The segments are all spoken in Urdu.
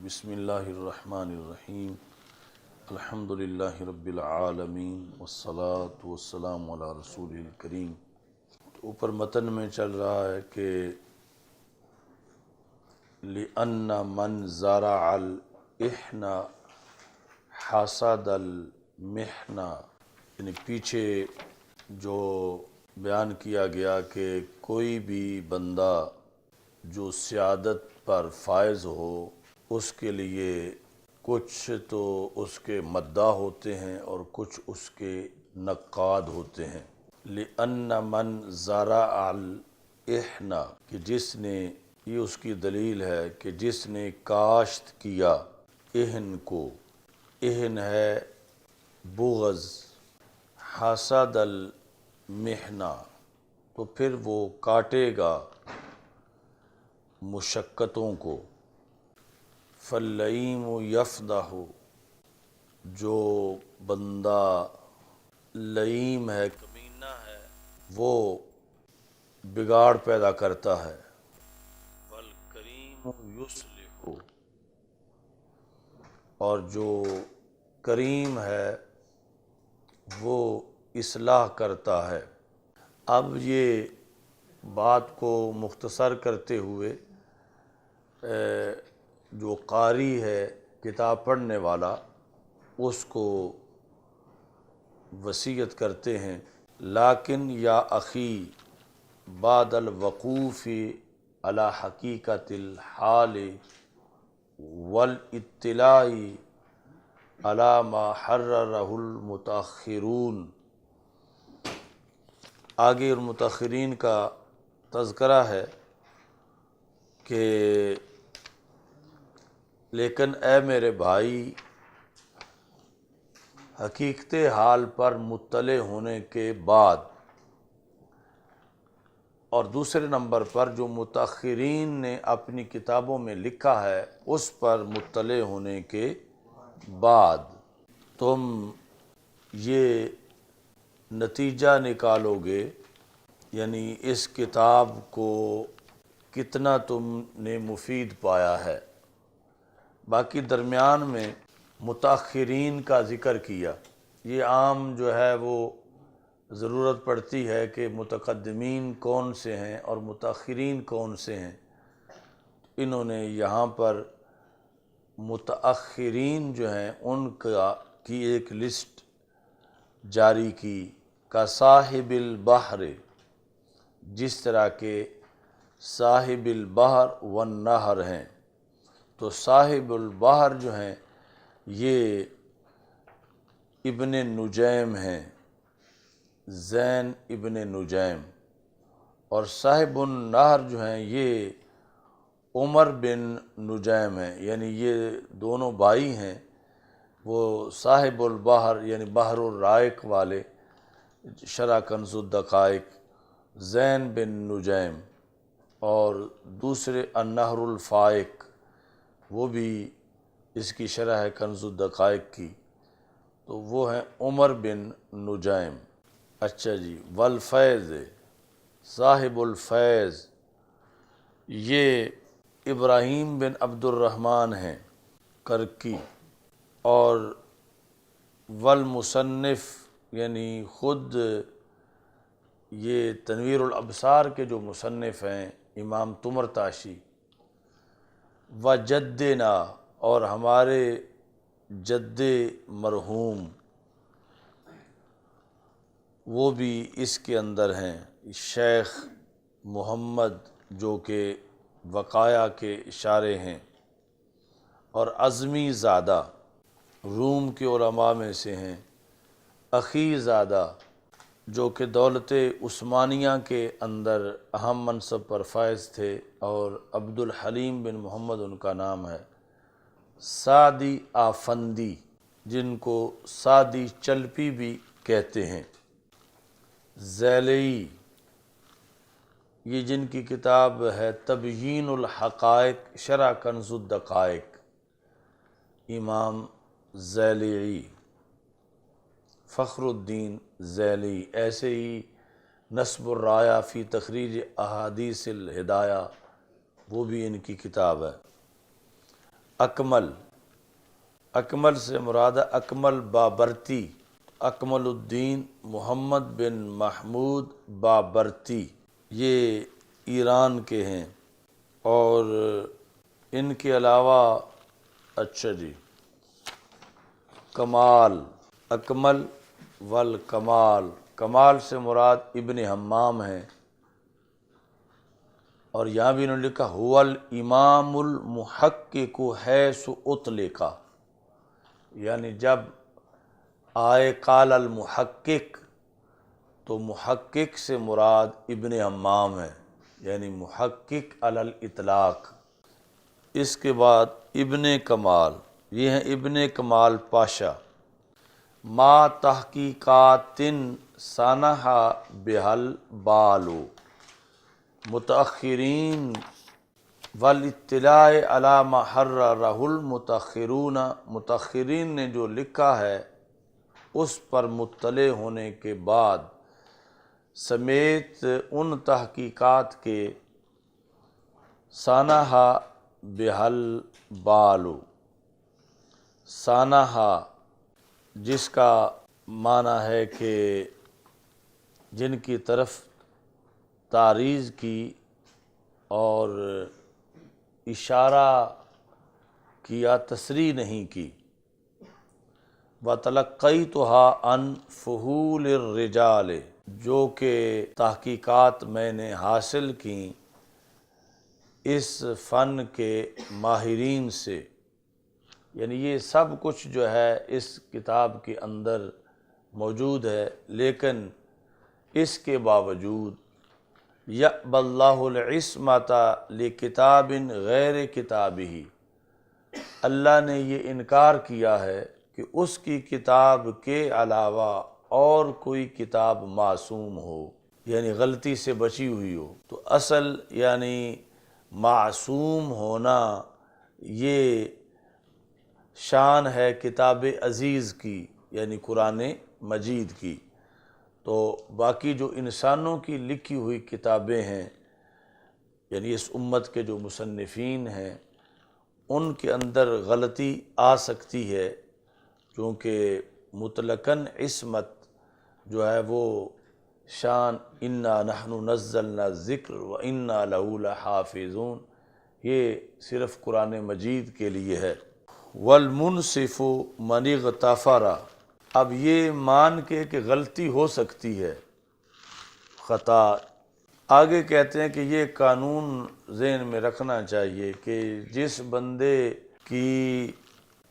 بسم اللہ الرحمن الرحیم الحمدللہ رب العالمین والصلاة والسلام علی رسول الکریم۔ اوپر متن میں چل رہا ہے کہ لِأَنَّ مَنْ زَرَعَ الْإِحْنَ حَصَدَ الْمِحْنَ، یعنی پیچھے جو بیان کیا گیا کہ کوئی بھی بندہ جو سعادت پر فائز ہو اس کے لیے کچھ تو اس کے مداح ہوتے ہیں اور کچھ اس کے نقاد ہوتے ہیں۔ لِأَنَّ مَنْ زَرَعَ الْإِحْنَ، کہ جس نے، یہ اس کی دلیل ہے کہ جس نے کاشت کیا احن کو، احن ہے بغض، حسد المحنہ، تو پھر وہ کاٹے گا مشقتوں کو۔ فاللئیم یفدح، جو بندہ لئیم ہے، کمینہ ہے، وہ بگاڑ پیدا کرتا ہے۔ والکریم یصلح، اور جو کریم ہے وہ اصلاح کرتا ہے۔ اب یہ بات کو مختصر کرتے ہوئے جو قاری ہے، کتاب پڑھنے والا، اس کو وصیت کرتے ہیں۔ لیکن یا اخی بعد الوقوف علی حقیقت الحال والاطلاع علی ما حررہ المتاخرون، آگے المتاخرین کا تذکرہ ہے کہ لیکن اے میرے بھائی، حقیقت حال پر مطلع ہونے کے بعد، اور دوسرے نمبر پر جو متاخرین نے اپنی کتابوں میں لکھا ہے اس پر مطلع ہونے کے بعد تم یہ نتیجہ نکالو گے، یعنی اس کتاب کو کتنا تم نے مفید پایا ہے۔ باقی درمیان میں متاخرین کا ذکر کیا، یہ عام جو ہے وہ ضرورت پڑتی ہے کہ متقدمین کون سے ہیں اور متاخرین کون سے ہیں۔ انہوں نے یہاں پر متاخرین جو ہیں ان کی ایک لسٹ جاری کی، کا صاحب البحر، جس طرح کے صاحب البحر والنہر ہیں۔ تو صاحب البحر جو ہیں یہ ابن نجیم ہیں، زین ابن نجیم، اور صاحب النہر جو ہیں یہ عمر بن نجیم ہیں، یعنی یہ دونوں بھائی ہیں۔ وہ صاحب البحر یعنی بحر الرائق والے، شرح کنز الدقائق، زین بن نجیم، اور دوسرے النہر الفائق، وہ بھی اس کی شرح ہے کنز الدقائق کی، تو وہ ہیں عمر بن نجیم۔ اچھا جی، والفیض، صاحب الفیض یہ ابراہیم بن عبد الرحمن ہیں کرکی، اور والمصنف یعنی خود یہ تنویر الابصار کے جو مصنف ہیں امام طمرطاشی، وجدنا، اور ہمارے جد مرحوم وہ بھی اس کے اندر ہیں، شیخ محمد، جو کہ وقایا کے اشارے ہیں، اور عظمی زادہ روم کے علماء میں سے ہیں، اخی زادہ جو کہ دولت عثمانیہ کے اندر اہم منصب پر فائز تھے، اور عبد الحلیم بن محمد ان کا نام ہے، سعدی آفندی جن کو سعدی چلپی بھی کہتے ہیں، ذیلی، یہ جن کی کتاب ہے تبیین الحقائق شرح کنز الدقائق، امام ذیلی، فخر الدین ذیلی۔ ایسے ہی نصب الرایہ فی تخریج احادیث الہدایہ، وہ بھی ان کی کتاب ہے۔ اکمل، اکمل سے مراد اکمل بابرتی، اکمل الدین محمد بن محمود بابرتی، یہ ایران کے ہیں۔ اور ان کے علاوہ اچھا جی کمال، اکمل والکمال، کمال سے مراد ابن حمام ہیں، اور یہاں بھی انہوں نے لکھا هو الامام المحقق حیث اطلق، یعنی جب آئے قال المحقق تو محقق سے مراد ابن حمام ہے، یعنی محقق علی الاطلاق۔ اس کے بعد ابن کمال، یہ ہیں ابن کمال پاشا۔ ما تحقیقات سانحہ بحل بالو، متأخرین والاطلاع علی ما حررہ المتأخرون، متأخرین نے جو لکھا ہے اس پر مطلع ہونے کے بعد سمیت ان تحقیقات کے سانحہ بحل بالو، سانحہ جس کا معنی ہے کہ جن کی طرف تعریض کی اور اشارہ کیا، تصریح نہیں کی۔ وَتَلَقَّيْتُهَا عَنْ فُحُولِ الرِّجَالِ، جو کہ تحقیقات میں نے حاصل کیں اس فن کے ماہرین سے، یعنی یہ سب کچھ جو ہے اس کتاب کے اندر موجود ہے، لیکن اس کے باوجود یأبی اللہ العصمۃ لکتاب غیر کتابہ، اللہ نے یہ انکار کیا ہے کہ اس کی کتاب کے علاوہ اور کوئی کتاب معصوم ہو، یعنی غلطی سے بچی ہوئی ہو۔ تو اصل یعنی معصوم ہونا یہ شان ہے کتاب عزیز کی، یعنی قرآن مجید کی۔ تو باقی جو انسانوں کی لکھی ہوئی کتابیں ہیں، یعنی اس امت کے جو مصنفین ہیں، ان کے اندر غلطی آ سکتی ہے، کیونکہ مطلقاً عصمت جو ہے وہ شان انا نحن نزلنا الذکر وانا لہ لحافظون، یہ صرف قرآن مجید کے لیے ہے۔ والمنصف من اغتفر، اب یہ مان کے کہ غلطی ہو سکتی ہے، خطا، آگے کہتے ہیں کہ یہ قانون ذہن میں رکھنا چاہیے کہ جس بندے کی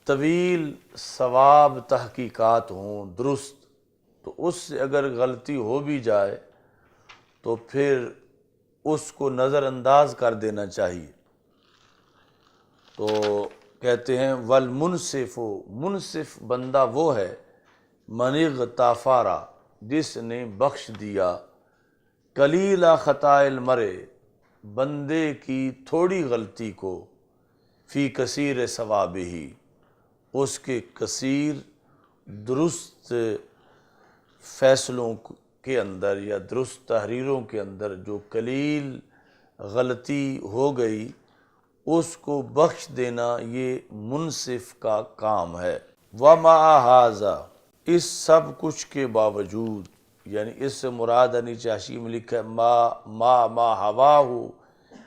طویل ثواب تحقیقات ہوں درست، تو اس سے اگر غلطی ہو بھی جائے تو پھر اس کو نظر انداز کر دینا چاہیے۔ تو کہتے ہیں والمنصف، منصف بندہ وہ ہے من اغتفر، جس نے بخش دیا قلیل خطاء المرء، بندے کی تھوڑی غلطی کو، فی کثیر ثوابہ، اس کے کثیر درست فیصلوں کے اندر یا درست تحریروں کے اندر جو قلیل غلطی ہو گئی اس کو بخش دینا یہ منصف کا کام ہے۔ وَمَعَ هَذَا، اس سب کچھ کے باوجود، یعنی اس سے مراد چاشی میں لکھا ہے ما ہواہ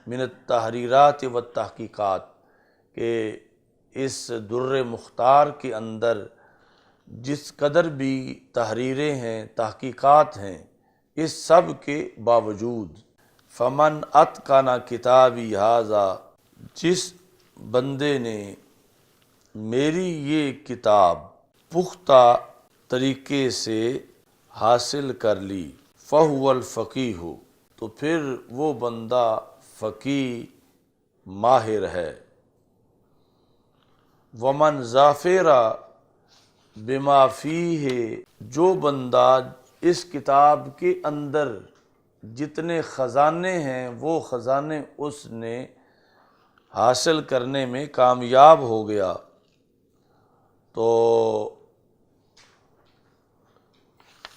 من التحریرات والتحقیقات، کہ اس در مختار کے اندر جس قدر بھی تحریریں ہیں، تحقیقات ہیں، اس سب کے باوجود فمن اتقن کتابی ھذا، جس بندے نے میری یہ کتاب پختہ طریقے سے حاصل کر لی، فہو الفقیہ، تو پھر وہ بندہ فقیہ ماہر ہے۔ ومن ظافر بما فیہ، جو بندہ اس کتاب کے اندر جتنے خزانے ہیں وہ خزانے اس نے حاصل کرنے میں کامیاب ہو گیا، تو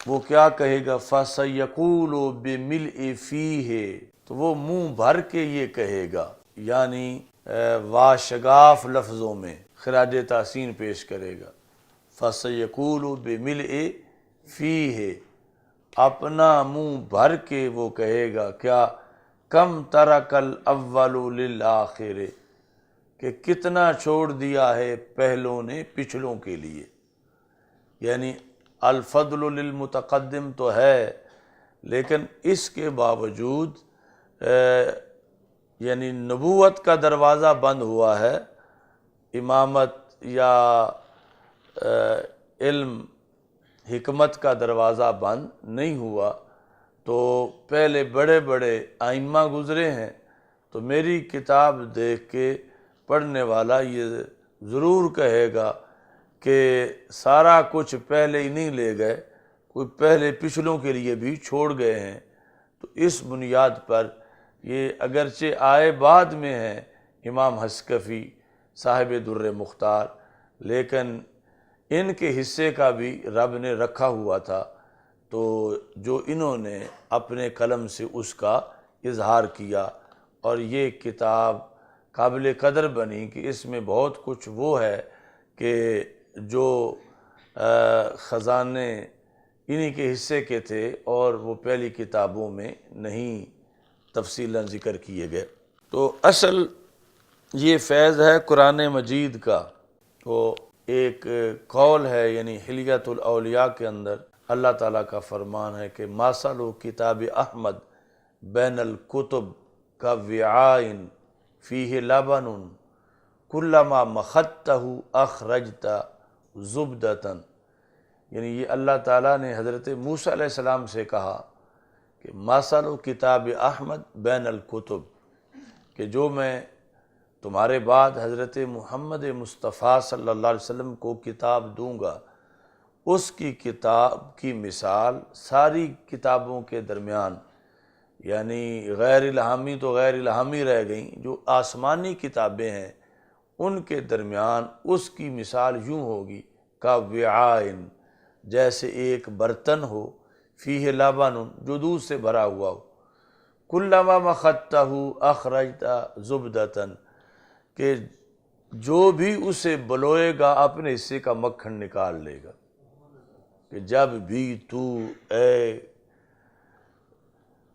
وہ کیا کہے گا؟ فَسَيَقُولُ بِمِلْءِ فِيهِ، تو وہ منہ بھر کے یہ کہے گا، یعنی واشگاف لفظوں میں خراج تحسین پیش کرے گا۔ فَسَيَقُولُ بِمِلْءِ فِيهِ، اپنا منہ بھر کے وہ کہے گا کیا، کم ترک الاول للآخر، کہ کتنا چھوڑ دیا ہے پہلوں نے پچھلوں کے لیے۔ یعنی الفضل للمتقدم تو ہے، لیکن اس کے باوجود یعنی نبوت کا دروازہ بند ہوا ہے، امامت یا علم حکمت کا دروازہ بند نہیں ہوا۔ تو پہلے بڑے بڑے ائمہ گزرے ہیں، تو میری کتاب دیکھ کے پڑھنے والا یہ ضرور کہے گا کہ سارا کچھ پہلے ہی نہیں لے گئے، کوئی پہلے پچھلوں کے لیے بھی چھوڑ گئے ہیں۔ تو اس بنیاد پر یہ اگرچہ آئے بعد میں ہیں امام حسکفی صاحب در مختار، لیکن ان کے حصے کا بھی رب نے رکھا ہوا تھا، تو جو انہوں نے اپنے قلم سے اس کا اظہار کیا، اور یہ کتاب قابل قدر بنی کہ اس میں بہت کچھ وہ ہے کہ جو خزانے انہی کے حصے کے تھے اور وہ پہلی کتابوں میں نہیں تفصیلاً ذکر کیے گئے۔ تو اصل یہ فیض ہے قرآن مجید کا۔ تو ایک قول ہے، یعنی حلیۃ الاولیاء کے اندر اللہ تعالیٰ کا فرمان ہے کہ مَثَلُ کتاب احمد بین الکتب کَوِعَاءٍ فیہ لبن کلما مخدتہ اخرجت زبدۃ، یعنی یہ اللہ تعالیٰ نے حضرت موسیٰ علیہ السلام سے کہا کہ مَثَلُ کتاب احمد بین الکتب، کہ جو میں تمہارے بعد حضرت محمد مصطفیٰ صلی اللہ علیہ وسلم کو کتاب دوں گا، اس کی کتاب کی مثال ساری کتابوں کے درمیان، یعنی غیر الہامی تو غیر الہامی رہ گئیں، جو آسمانی کتابیں ہیں ان کے درمیان اس کی مثال یوں ہوگی کَوِعَاءٍ، جیسے ایک برتن ہو، فیہ لبن، جو دودھ سے بھرا ہوا ہو، کلما مخدتہ اخرجت زبدۃ، کہ جو بھی اسے بلوئے گا اپنے حصے کا مکھن نکال لے گا۔ کہ جب بھی تو اے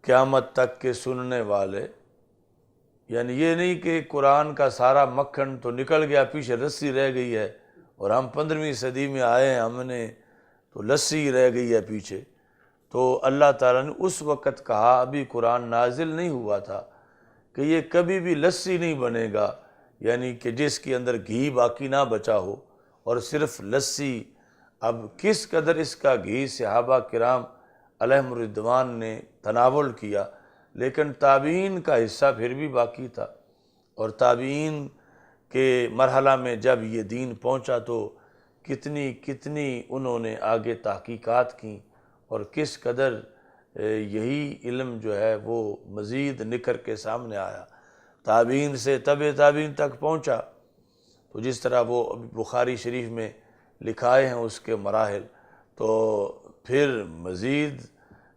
قیامت تک کے سننے والے، یعنی یہ نہیں کہ قرآن کا سارا مکھن تو نکل گیا، پیچھے رسی رہ گئی ہے، اور ہم 15ویں صدی میں آئے ہیں، ہم نے تو لسی رہ گئی ہے پیچھے۔ تو اللہ تعالیٰ نے اس وقت کہا، ابھی قرآن نازل نہیں ہوا تھا، کہ یہ کبھی بھی لسی نہیں بنے گا، یعنی کہ جس کے اندر گھی باقی نہ بچا ہو، اور صرف لسی۔ اب کس قدر اس کا گھی صحابہ کرام علیہم الرضوان نے تناول کیا، لیکن تابعین کا حصہ پھر بھی باقی تھا، اور تابعین کے مرحلہ میں جب یہ دین پہنچا تو کتنی انہوں نے آگے تحقیقات کی، اور کس قدر یہی علم جو ہے وہ مزید نکھر کے سامنے آیا، تابعین سے تبع تابعین تک پہنچا۔ تو جس طرح وہ بخاری شریف میں لکھائے ہیں اس کے مراحل، تو پھر مزید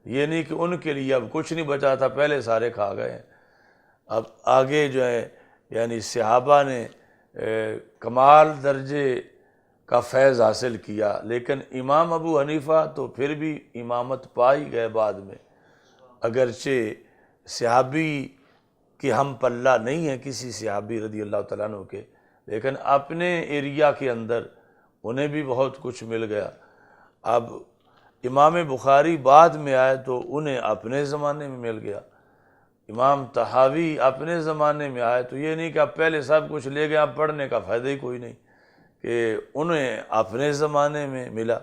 یہ نہیں کہ ان کے لیے اب کچھ نہیں بچا تھا، پہلے سارے کھا گئے ہیں۔ اب آگے جو ہے یعنی صحابہ نے کمال درجے کا فیض حاصل کیا، لیکن امام ابو حنیفہ تو پھر بھی امامت پا ہی گئے بعد میں، اگرچہ صحابی کہ ہم پلہ نہیں ہیں کسی صحابی رضی اللہ تعالیٰ عنہ کے، لیکن اپنے ایریا کے اندر انہیں بھی بہت کچھ مل گیا۔ اب امام بخاری بعد میں آئے تو انہیں اپنے زمانے میں مل گیا، امام طحاوی اپنے زمانے میں آئے تو یہ نہیں کہ اب پہلے سب کچھ لے گئے، اب پڑھنے کا فائدہ ہی کوئی نہیں، کہ انہیں اپنے زمانے میں ملا۔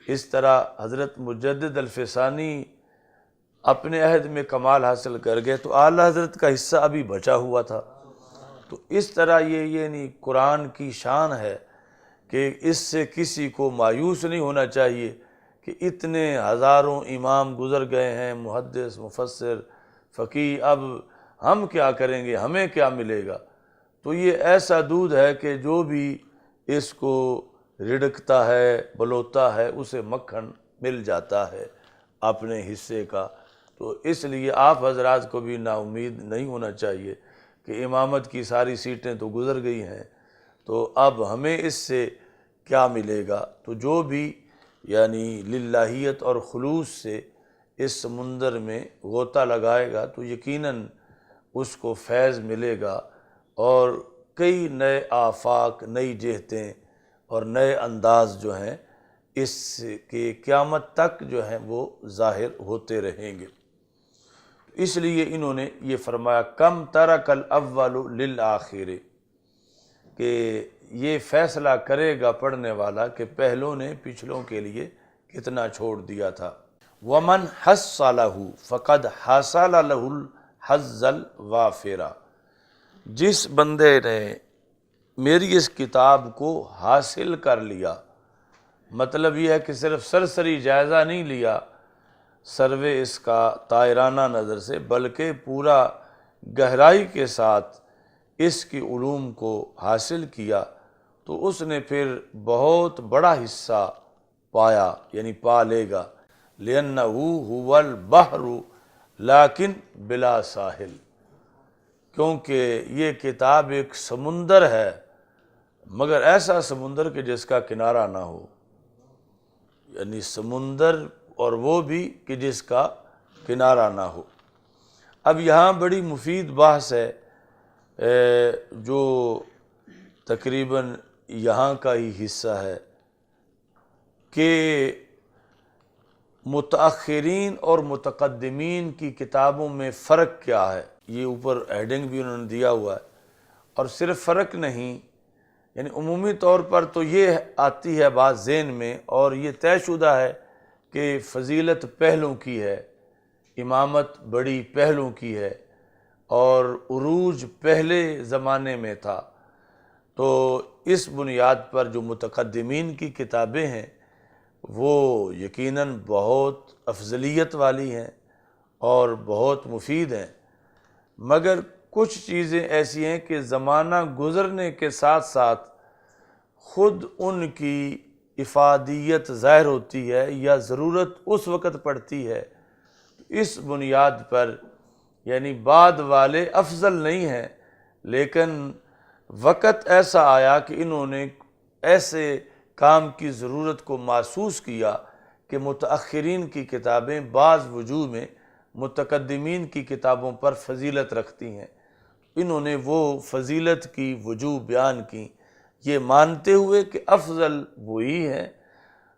اس طرح حضرت مجدد الفسانی اپنے عہد میں کمال حاصل کر گئے تو اعلیٰ حضرت کا حصہ ابھی بچا ہوا تھا۔ تو اس طرح یہ نہیں قرآن کی شان ہے کہ اس سے کسی کو مایوس نہیں ہونا چاہیے کہ اتنے ہزاروں امام گزر گئے ہیں، محدث، مفسر، فقیہ، اب ہم کیا کریں گے، ہمیں کیا ملے گا؟ تو یہ ایسا دودھ ہے کہ جو بھی اس کو رڑکتا ہے، بلوتا ہے، اسے مکھن مل جاتا ہے اپنے حصے کا۔ تو اس لیے آپ حضرات کو بھی نا امید نہیں ہونا چاہیے کہ امامت کی ساری سیٹیں تو گزر گئی ہیں، تو اب ہمیں اس سے کیا ملے گا؟ تو جو بھی یعنی للہیت اور خلوص سے اس سمندر میں غوطہ لگائے گا تو یقیناً اس کو فیض ملے گا، اور کئی نئے آفاق، نئی جہتیں اور نئے انداز جو ہیں اس کے قیامت تک جو ہیں وہ ظاہر ہوتے رہیں گے۔ اس لیے انہوں نے یہ فرمایا کم ترک الاول للآخر، کہ یہ فیصلہ کرے گا پڑھنے والا کہ پہلوں نے پچھلوں کے لیے کتنا چھوڑ دیا تھا۔ ومن حصلہ فقد حصل لہ الحظ الوافر، جس بندے نے میری اس کتاب کو حاصل کر لیا، مطلب یہ ہے کہ صرف سرسری جائزہ نہیں لیا سروے اس کا طائرانہ نظر سے، بلکہ پورا گہرائی کے ساتھ اس کی علوم کو حاصل کیا، تو اس نے پھر بہت بڑا حصہ پایا، یعنی پا لے گا۔ لِأَنَّهُ هُوَ الْبَحْرُ لَكِنْ بِلَا ساحل، کیونکہ یہ کتاب ایک سمندر ہے، مگر ایسا سمندر کہ جس کا کنارہ نہ ہو، یعنی سمندر اور وہ بھی کہ جس کا کنارہ نہ ہو۔ اب یہاں بڑی مفید بحث ہے جو تقریباً یہاں کا ہی حصہ ہے، کہ متأخرین اور متقدمین کی کتابوں میں فرق کیا ہے۔ یہ اوپر ہیڈنگ بھی انہوں نے دیا ہوا ہے، اور صرف فرق نہیں، یعنی عمومی طور پر تو یہ آتی ہے بات ذہن میں، اور یہ طے شدہ ہے کہ فضیلت پہلوں کی ہے، امامت بڑی پہلوں کی ہے، اور عروج پہلے زمانے میں تھا۔ تو اس بنیاد پر جو متقدمین کی کتابیں ہیں وہ یقیناً بہت افضلیت والی ہیں اور بہت مفید ہیں، مگر کچھ چیزیں ایسی ہیں کہ زمانہ گزرنے کے ساتھ ساتھ خود ان کی افادیت ظاہر ہوتی ہے یا ضرورت اس وقت پڑتی ہے۔ اس بنیاد پر یعنی بعد والے افضل نہیں ہیں، لیکن وقت ایسا آیا کہ انہوں نے ایسے کام کی ضرورت کو محسوس کیا کہ متأخرین کی کتابیں بعض وجوہ میں متقدمین کی کتابوں پر فضیلت رکھتی ہیں۔ انہوں نے وہ فضیلت کی وجوہ بیان کی، یہ مانتے ہوئے کہ افضل وہی ہیں،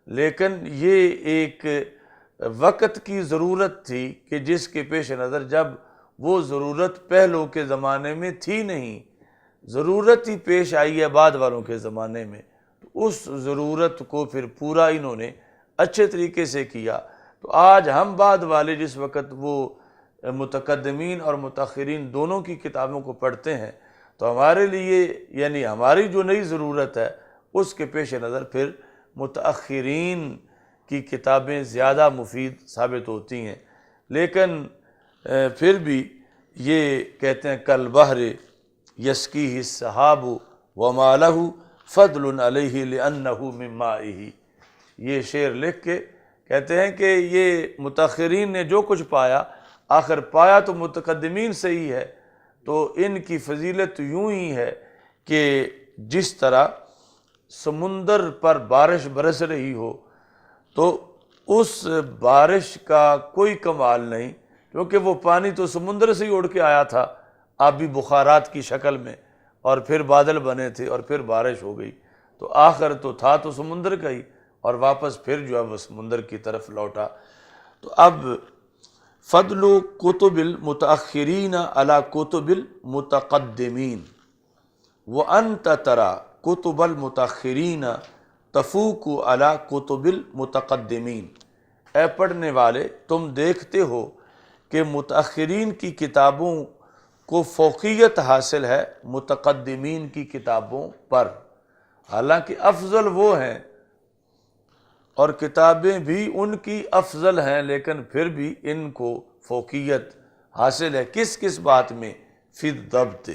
لیکن یہ ایک وقت کی ضرورت تھی کہ جس کے پیش نظر جب وہ ضرورت پہلوں کے زمانے میں تھی نہیں، ضرورت ہی پیش آئی ہے بعد والوں کے زمانے میں، تو اس ضرورت کو پھر پورا انہوں نے اچھے طریقے سے کیا۔ تو آج ہم بعد والے جس وقت وہ متقدمین اور متاخرین دونوں کی کتابوں کو پڑھتے ہیں تو ہمارے لیے یعنی ہماری جو نئی ضرورت ہے اس کے پیش نظر پھر متاخرین کی کتابیں زیادہ مفید ثابت ہوتی ہیں۔ لیکن پھر بھی یہ کہتے ہیں کل بحر یسقیہ السحاب وما لہ فضل علیہ لأنہ من مائہ، یہ شعر لکھ کے کہتے ہیں کہ یہ متاخرین نے جو کچھ پایا آخر پایا تو متقدمین سے ہی ہے، تو ان کی فضیلت یوں ہی ہے کہ جس طرح سمندر پر بارش برس رہی ہو تو اس بارش کا کوئی کمال نہیں، کیونکہ وہ پانی تو سمندر سے ہی اڑ کے آیا تھا آبی بخارات کی شکل میں، اور پھر بادل بنے تھے اور پھر بارش ہو گئی، تو آخر تو تھا تو سمندر کا ہی، اور واپس پھر جو ہے وہ سمندر کی طرف لوٹا۔ تو اب فضل کتب المتاخرین علی کتب المتقدمین وانت تری کتب المتاخرین تفوق علی کتب المتقدمین، اے پڑھنے والے تم دیکھتے ہو کہ متاخرین کی کتابوں کو فوقیت حاصل ہے متقدمین کی کتابوں پر، حالانکہ افضل وہ ہیں اور کتابیں بھی ان کی افضل ہیں، لیکن پھر بھی ان کو فوقیت حاصل ہے کس کس بات میں؟ فی الضبط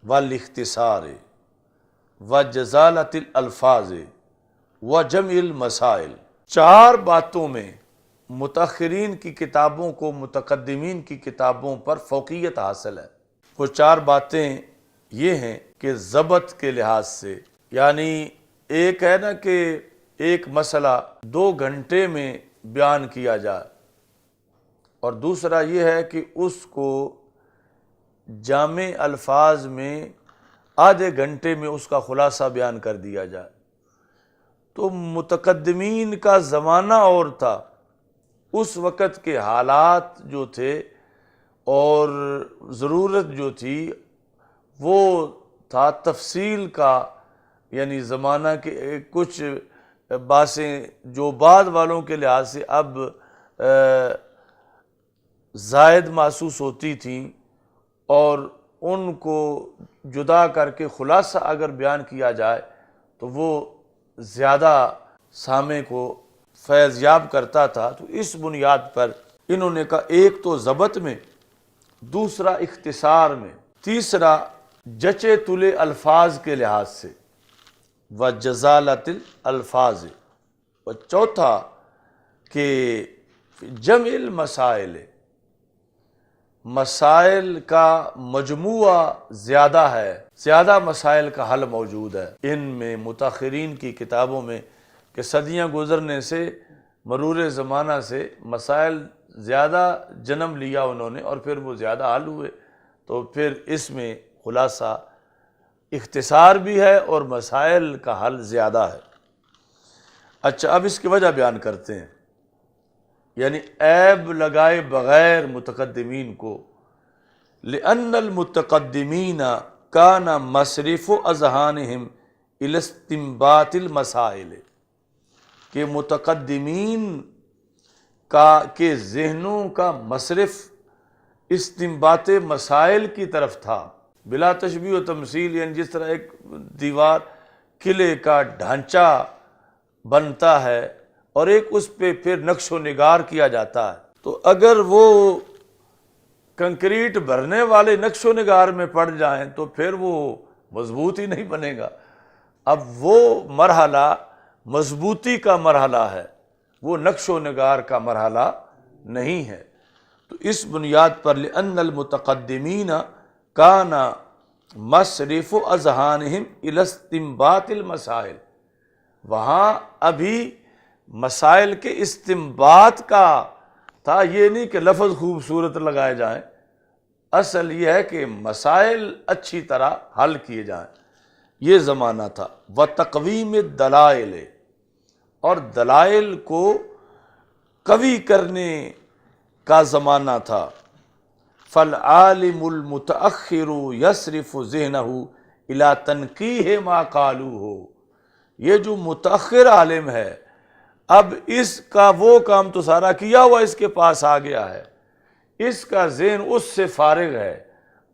والاختصار وجزالۃ الالفاظ وجمع المسائل، چار باتوں میں متاخرین کی کتابوں کو متقدمین کی کتابوں پر فوقیت حاصل ہے۔ وہ 4 باتیں یہ ہیں کہ ضبط کے لحاظ سے، یعنی ایک ہے نا کہ ایک مسئلہ 2 گھنٹے میں بیان کیا جائے، اور دوسرا یہ ہے کہ اس کو جامع الفاظ میں آدھے گھنٹے میں اس کا خلاصہ بیان کر دیا جائے۔ تو متقدمین کا زمانہ اور تھا، اس وقت کے حالات جو تھے اور ضرورت جو تھی وہ تھا تفصیل کا، یعنی زمانہ کے کچھ باتیں جو بعد والوں کے لحاظ سے اب زائد محسوس ہوتی تھیں، اور ان کو جدا کر کے خلاصہ اگر بیان کیا جائے تو وہ زیادہ سامع کو فیض یاب کرتا تھا۔ تو اس بنیاد پر انہوں نے کہا ایک تو ضبط میں، دوسرا اختصار میں، تیسرا جچے تلے الفاظ کے لحاظ سے و جزالت الفاظ، و چوتھا کہ جمع المسائل، مسائل کا مجموعہ زیادہ ہے، زیادہ مسائل کا حل موجود ہے ان میں، متاخرین کی کتابوں میں، کہ صدیاں گزرنے سے، مرور زمانہ سے مسائل زیادہ جنم لیا انہوں نے، اور پھر وہ زیادہ حل ہوئے، تو پھر اس میں خلاصہ اختصار بھی ہے اور مسائل کا حل زیادہ ہے۔ اچھا، اب اس کی وجہ بیان کرتے ہیں، یعنی عیب لگائے بغیر متقدمین کو، لأن المتقدمین کان مصرف اذہانہم الی استنباط المسائل، کہ متقدمین کے ذہنوں کا مصرف استنباط مسائل کی طرف تھا، بلا تشبیہ و تمثیل، یعنی جس طرح ایک دیوار قلعے کا ڈھانچہ بنتا ہے اور ایک اس پہ پھر نقش و نگار کیا جاتا ہے، تو اگر وہ کنکریٹ بھرنے والے نقش و نگار میں پڑ جائیں تو پھر وہ مضبوط ہی نہیں بنے گا۔ اب وہ مرحلہ مضبوطی کا مرحلہ ہے، وہ نقش و نگار کا مرحلہ نہیں ہے۔ تو اس بنیاد پر لأن المتقدمین کان مصرف اذہانہم الی استنباط المسائل، وہاں ابھی مسائل کے استنباط کا تھا، یہ نہیں کہ لفظ خوبصورت لگائے جائیں، اصل یہ ہے کہ مسائل اچھی طرح حل کیے جائیں، یہ زمانہ تھا۔ وتقویم الدلائل، اور دلائل کو قوی کرنے کا زمانہ تھا۔ فالعالم المتأخر یصرف ذہنہ الی تنقیح ما قالوہ، یہ جو متأخر عالم ہے اب اس کا وہ کام تو سارا کیا ہوا اس کے پاس آ گیا ہے، اس کا ذہن اس سے فارغ ہے،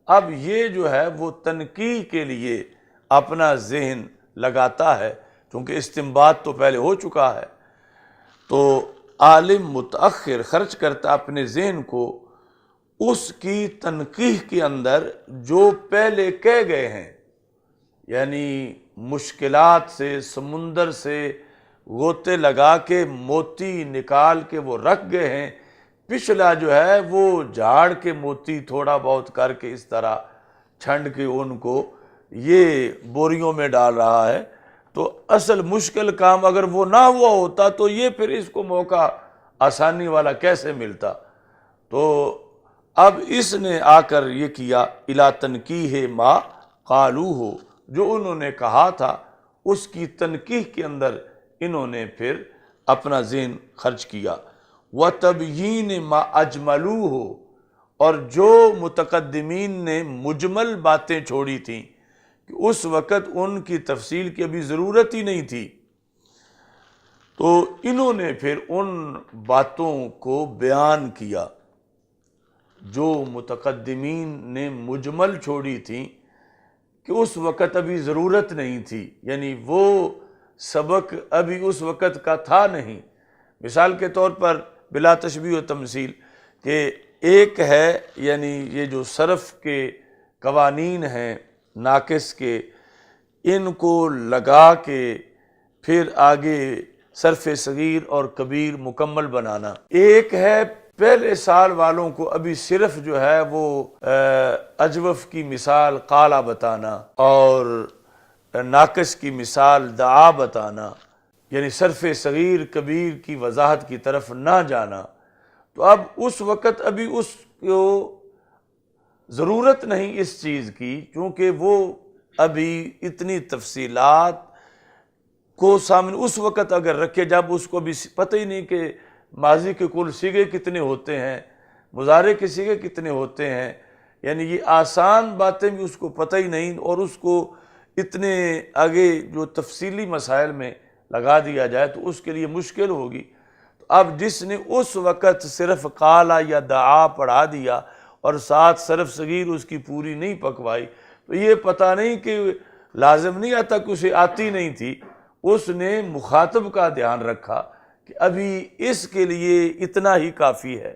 اب یہ جو ہے وہ تنقیح کے لیے اپنا ذہن لگاتا ہے، کیونکہ استنباط تو پہلے ہو چکا ہے۔ تو عالم متأخر خرچ کرتا اپنے ذہن کو اس کی تنقیح کے اندر جو پہلے کہہ گئے ہیں، یعنی مشکلات سے، سمندر سے غوطے لگا کے موتی نکال کے وہ رکھ گئے ہیں، پچھلا جو ہے وہ جھاڑ کے موتی تھوڑا بہت کر کے اس طرح چھنڈ کے ان کو یہ بوریوں میں ڈال رہا ہے، تو اصل مشکل کام اگر وہ نہ ہوا ہوتا تو یہ پھر اس کو موقع آسانی والا کیسے ملتا۔ تو اب اس نے آ کر یہ کیا الی تنقیح ما قالوہ، جو انہوں نے کہا تھا اس کی تنقیح کے اندر انہوں نے پھر اپنا ذہن خرچ کیا۔ وتبیین ما اجملوہ، اور جو متقدمین نے مجمل باتیں چھوڑی تھیں کہ اس وقت ان کی تفصیل کی ابھی ضرورت ہی نہیں تھی، تو انہوں نے پھر ان باتوں کو بیان کیا جو متقدمین نے مجمل چھوڑی تھیں کہ اس وقت ابھی ضرورت نہیں تھی، یعنی وہ سبق ابھی اس وقت کا تھا نہیں۔ مثال کے طور پر بلا تشبیہ و تمثیل کہ ایک ہے، یعنی یہ جو صرف کے قوانین ہیں ناقص کے، ان کو لگا کے پھر آگے صرف صغیر اور کبیر مکمل بنانا، ایک ہے پہلے سال والوں کو ابھی صرف جو ہے وہ اجوف کی مثال قالا بتانا اور ناقص کی مثال دعا بتانا، یعنی صرف صغیر کبیر کی وضاحت کی طرف نہ جانا، تو اب اس وقت ابھی اس کو ضرورت نہیں اس چیز کی، کیونکہ وہ ابھی اتنی تفصیلات کو سامنے اس وقت اگر رکھے جب اس کو بھی پتہ ہی نہیں کہ ماضی کے کل صیغے کتنے ہوتے ہیں، مضارع کے صیغے کتنے ہوتے ہیں، یعنی یہ آسان باتیں بھی اس کو پتہ ہی نہیں، اور اس کو اتنے آگے جو تفصیلی مسائل میں لگا دیا جائے تو اس کے لیے مشکل ہوگی۔ تو اب جس نے اس وقت صرف قالا یا دعا پڑھا دیا اور ساتھ صرف صغیر اس کی پوری نہیں پکوائی، تو یہ پتہ نہیں کہ لازم نہیں آتا کہ اسے آتی نہیں تھی، اس نے مخاطب کا دھیان رکھا کہ ابھی اس کے لیے اتنا ہی کافی ہے۔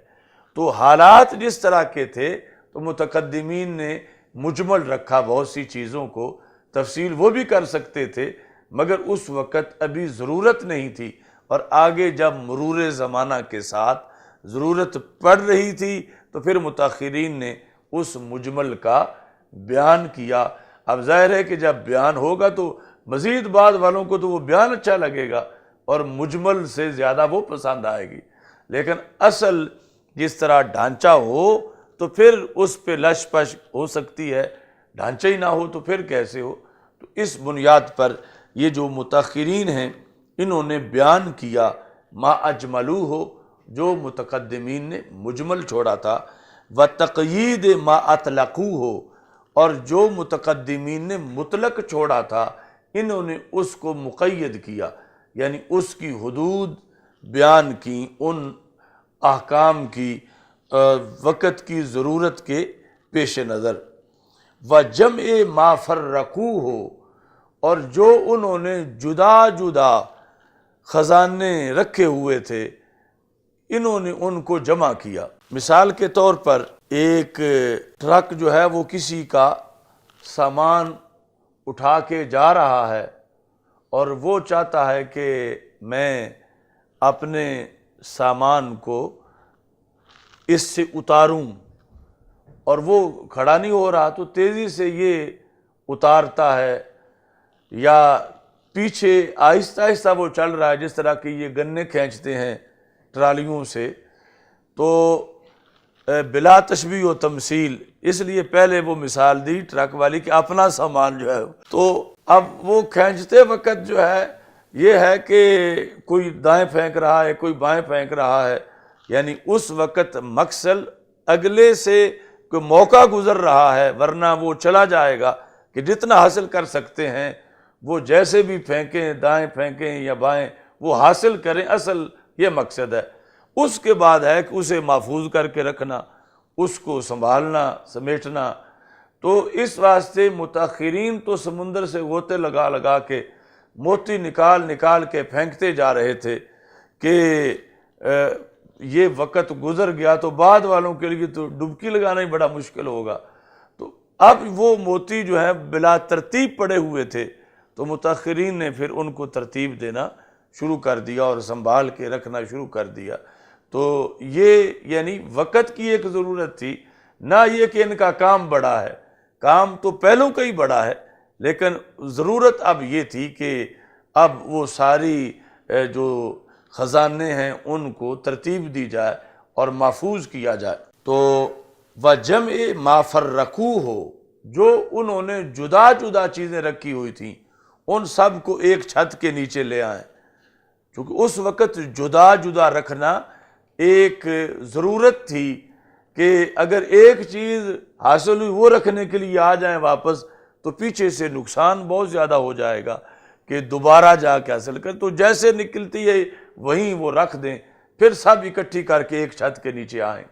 تو حالات جس طرح کے تھے تو متقدمین نے مجمل رکھا، بہت سی چیزوں کو تفصیل وہ بھی کر سکتے تھے، مگر اس وقت ابھی ضرورت نہیں تھی، اور آگے جب مرور زمانہ کے ساتھ ضرورت پڑ رہی تھی تو پھر متاخرین نے اس مجمل کا بیان کیا۔ اب ظاہر ہے کہ جب بیان ہوگا تو مزید بعد والوں کو تو وہ بیان اچھا لگے گا اور مجمل سے زیادہ وہ پسند آئے گی، لیکن اصل جس طرح ڈھانچہ ہو تو پھر اس پہ لش پش ہو سکتی ہے، ڈھانچہ ہی نہ ہو تو پھر کیسے ہو۔ تو اس بنیاد پر یہ جو متاخرین ہیں انہوں نے بیان کیا ما اجملو ہو، جو متقدمین نے مجمل چھوڑا تھا، وتقیید ما اطلقو ہو، اور جو متقدمین نے مطلق چھوڑا تھا انہوں نے اس کو مقید کیا، یعنی اس کی حدود بیان کی، ان احکام کی وقت کی ضرورت کے پیش نظر۔ وَجَمْعِ مَا فَرَّقُوهُ ہو، اور جو انہوں نے جدا جدا خزانے رکھے ہوئے تھے انہوں نے ان کو جمع کیا۔ مثال کے طور پر ایک ٹرک جو ہے وہ کسی کا سامان اٹھا کے جا رہا ہے اور وہ چاہتا ہے کہ میں اپنے سامان کو اس سے اتاروں، اور وہ کھڑا نہیں ہو رہا تو تیزی سے یہ اتارتا ہے، یا پیچھے آہستہ آہستہ وہ چل رہا ہے، جس طرح کہ یہ گنے کھینچتے ہیں ٹرالیوں سے، تو بلا تشبیہ و تمثیل، اس لیے پہلے وہ مثال دی ٹرک والی کہ اپنا سامان جو ہے، تو اب وہ کھینچتے وقت جو ہے یہ ہے کہ کوئی دائیں پھینک رہا ہے، کوئی بائیں پھینک رہا ہے، یعنی اس وقت مقصد اگلے سے کوئی موقع گزر رہا ہے، ورنہ وہ چلا جائے گا کہ جتنا حاصل کر سکتے ہیں وہ جیسے بھی پھینکیں، دائیں پھینکیں یا بائیں، وہ حاصل کریں، اصل یہ مقصد ہے۔ اس کے بعد ہے کہ اسے محفوظ کر کے رکھنا، اس کو سنبھالنا، سمیٹنا۔ تو اس واسطے متاخرین تو سمندر سے غوطے لگا لگا کے موتی نکال نکال کے پھینکتے جا رہے تھے کہ یہ وقت گزر گیا تو بعد والوں کے لیے تو ڈبکی لگانا ہی بڑا مشکل ہوگا۔ تو اب وہ موتی جو ہے بلا ترتیب پڑے ہوئے تھے، تو متاخرین نے پھر ان کو ترتیب دینا شروع کر دیا اور سنبھال کے رکھنا شروع کر دیا۔ تو یہ یعنی وقت کی ایک ضرورت تھی، نہ یہ کہ ان کا کام بڑا ہے، کام تو پہلوں کا ہی بڑا ہے، لیکن ضرورت اب یہ تھی کہ اب وہ ساری جو خزانے ہیں ان کو ترتیب دی جائے اور محفوظ کیا جائے۔ تو وَجَمْعِ مَا فَرَّقُوهُ ہو، جو انہوں نے جدا جدا چیزیں رکھی ہوئی تھیں ان سب کو ایک چھت کے نیچے لے آئیں، کیونکہ اس وقت جدا جدا رکھنا ایک ضرورت تھی کہ اگر ایک چیز حاصل ہوئی وہ رکھنے کے لیے آ جائیں واپس تو پیچھے سے نقصان بہت زیادہ ہو جائے گا کہ دوبارہ جا کے حاصل کر، تو جیسے نکلتی ہے وہیں وہ رکھ دیں، پھر سب اکٹھی کر کے ایک چھت کے نیچے آئیں۔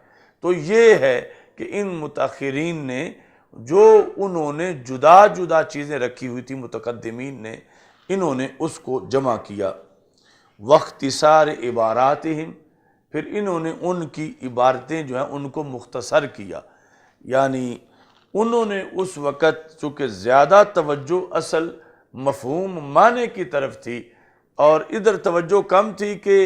تو یہ ہے کہ ان متاخرین نے جو انہوں نے جدا جدا چیزیں رکھی ہوئی تھی متقدمین نے، انہوں نے اس کو جمع کیا۔ واختصار عباراتہم، پھر انہوں نے ان کی عبارتیں جو ہیں ان کو مختصر کیا، یعنی انہوں نے اس وقت چونکہ زیادہ توجہ اصل مفہوم معنی کی طرف تھی اور ادھر توجہ کم تھی کہ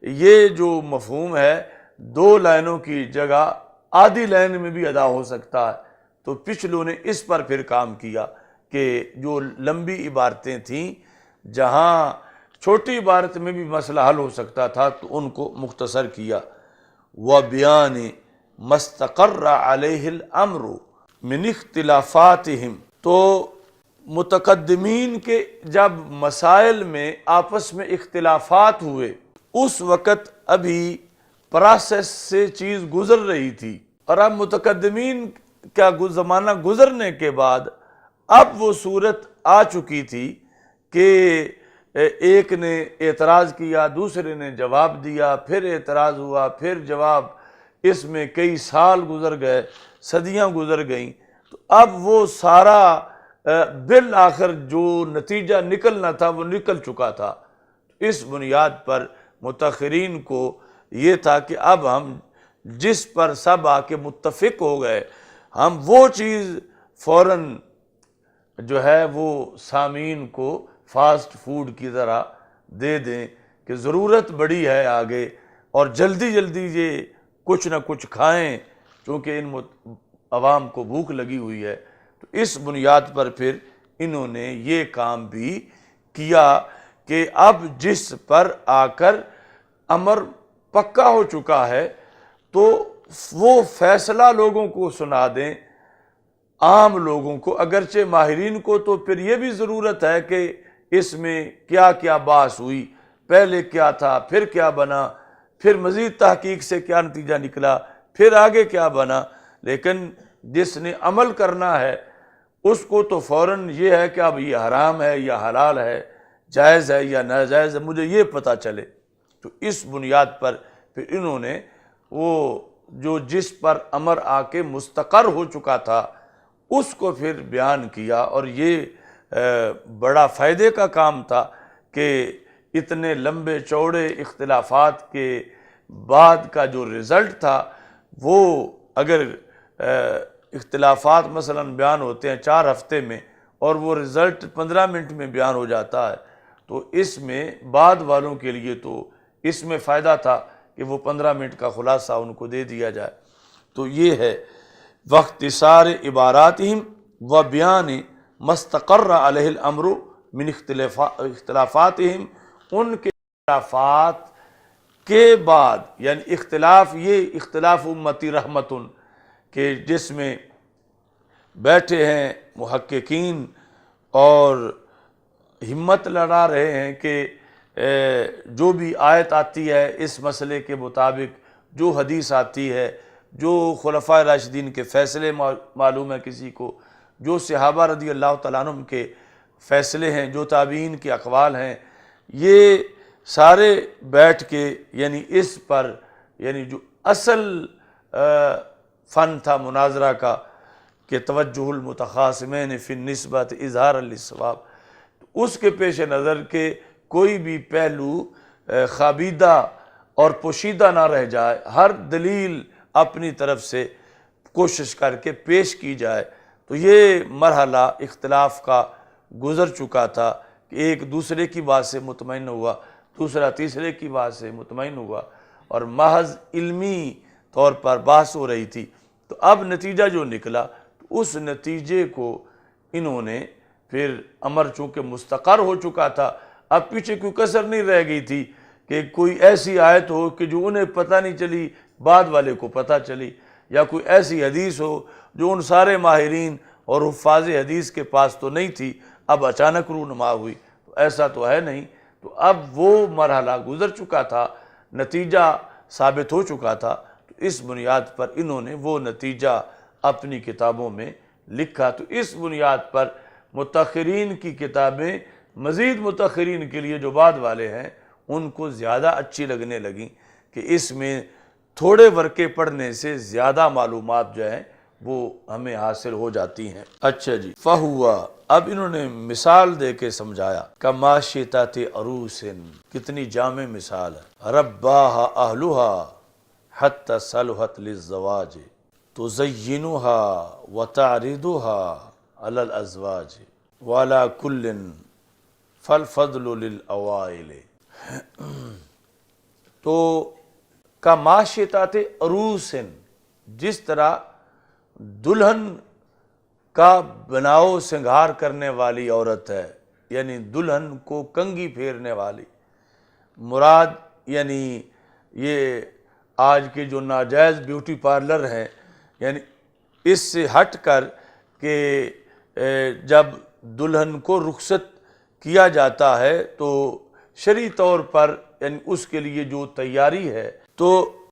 یہ جو مفہوم ہے 2 لائنوں کی جگہ آدھی لائن میں بھی ادا ہو سکتا ہے۔ تو پچھلوں نے اس پر پھر کام کیا کہ جو لمبی عبارتیں تھیں، جہاں چھوٹی عبارت میں بھی مسئلہ حل ہو سکتا تھا تو ان کو مختصر کیا۔ وَبِيَانِ مَسْتَقَرَّ عَلَيْهِ الْأَمْرُ مِنْ اخْتِلَافَاتِهِمْ، تو متقدمین کے جب مسائل میں آپس میں اختلافات ہوئے، اس وقت ابھی پروسیس سے چیز گزر رہی تھی، اور اب متقدمین کا زمانہ گزرنے کے بعد اب وہ صورت آ چکی تھی کہ ایک نے اعتراض کیا، دوسرے نے جواب دیا، پھر اعتراض ہوا، پھر جواب، اس میں کئی سال گزر گئے، صدیاں گزر گئیں، تو اب وہ سارا بالآخر جو نتیجہ نکلنا تھا وہ نکل چکا تھا۔ اس بنیاد پر متاخرین کو یہ تھا کہ اب ہم جس پر سب آ کے متفق ہو گئے، ہم وہ چیز فوراً جو ہے وہ سامعین کو فاسٹ فوڈ کی طرح دے دیں کہ ضرورت بڑی ہے آگے، اور جلدی جلدی یہ کچھ نہ کچھ کھائیں چونکہ ان عوام کو بھوک لگی ہوئی ہے۔ تو اس بنیاد پر پھر انہوں نے یہ کام بھی کیا کہ اب جس پر آ کر امر پکا ہو چکا ہے تو وہ فیصلہ لوگوں کو سنا دیں، عام لوگوں کو، اگرچہ ماہرین کو تو پھر یہ بھی ضرورت ہے کہ اس میں کیا کیا بحث ہوئی، پہلے کیا تھا، پھر کیا بنا، پھر مزید تحقیق سے کیا نتیجہ نکلا، پھر آگے کیا بنا، لیکن جس نے عمل کرنا ہے اس کو تو فوراً یہ ہے کہ اب یہ حرام ہے یا حلال ہے، جائز ہے یا ناجائز ہے، مجھے یہ پتہ چلے۔ تو اس بنیاد پر پھر انہوں نے وہ جو جس پر امر آ کے مستقر ہو چکا تھا اس کو پھر بیان کیا، اور یہ بڑا فائدے کا کام تھا کہ اتنے لمبے چوڑے اختلافات کے بعد کا جو رزلٹ تھا وہ اگر اختلافات مثلا بیان ہوتے ہیں 4 ہفتے میں اور وہ رزلٹ 15 منٹ میں بیان ہو جاتا ہے، تو اس میں بعد والوں کے لیے تو اس میں فائدہ تھا کہ وہ 15 منٹ کا خلاصہ ان کو دے دیا جائے۔ تو یہ ہے واختصار عباراتہم و بیان مستقر علیہ الامر من اختلافاتہم، ان کے اختلافات کے بعد، یعنی اختلاف، یہ اختلاف امتی رحمتن، کہ جس میں بیٹھے ہیں محققین اور ہمت لڑا رہے ہیں کہ جو بھی آیت آتی ہے اس مسئلے کے مطابق، جو حدیث آتی ہے، جو خلفائے راشدین کے فیصلے معلوم ہے کسی کو، جو صحابہ رضی اللہ تعالیٰ عنہم کے فیصلے ہیں، جو تابعین کے اقوال ہیں، یہ سارے بیٹھ کے یعنی اس پر، یعنی جو اصل فن تھا مناظرہ کا کہ توجہ المتخاصمین فی النسبت اظہار للصواب، اس کے پیش نظر کہ کوئی بھی پہلو خوابیدہ اور پوشیدہ نہ رہ جائے، ہر دلیل اپنی طرف سے کوشش کر کے پیش کی جائے۔ تو یہ مرحلہ اختلاف کا گزر چکا تھا کہ ایک دوسرے کی بات سے مطمئن ہوا، دوسرا تیسرے کی بات سے مطمئن ہوا، اور محض علمی طور پر بحث ہو رہی تھی۔ تو اب نتیجہ جو نکلا، تو اس نتیجے کو انہوں نے پھر امر چونکہ مستقر ہو چکا تھا، اب پیچھے کوئی کسر نہیں رہ گئی تھی کہ کوئی ایسی آیت ہو کہ جو انہیں پتہ نہیں چلی بعد والے کو پتہ چلی، یا کوئی ایسی حدیث ہو جو ان سارے ماہرین اور حفاظ حدیث کے پاس تو نہیں تھی، اب اچانک رونما ہوئی، تو ایسا تو ہے نہیں۔ تو اب وہ مرحلہ گزر چکا تھا، نتیجہ ثابت ہو چکا تھا، تو اس بنیاد پر انہوں نے وہ نتیجہ اپنی کتابوں میں لکھا۔ تو اس بنیاد پر متاخرین کی کتابیں مزید متاخرین کے لیے جو بعد والے ہیں ان کو زیادہ اچھی لگنے لگیں کہ اس میں تھوڑے ورقے پڑھنے سے زیادہ معلومات جو ہیں وہ ہمیں حاصل ہو جاتی ہیں۔ اچھا جی، فہوا، اب انہوں نے مثال دے کے سمجھایا، کماشطۃ عروس، کتنی جامع مثال ہے، رباہا اہلہا حتی صلحت للزواج، تزینہا وتعرضہا علی الازواج وعلی کل فالفضل للاوائل۔ تو کا معاشیتات عروسن، جس طرح دلہن کا بناؤ سنگھار کرنے والی عورت ہے، یعنی دلہن کو کنگھی پھیرنے والی، مراد یعنی یہ آج کے جو ناجائز بیوٹی پارلر ہیں، یعنی اس سے ہٹ کر کہ جب دلہن کو رخصت کیا جاتا ہے تو شرعی طور پر یعنی اس کے لیے جو تیاری ہے، تو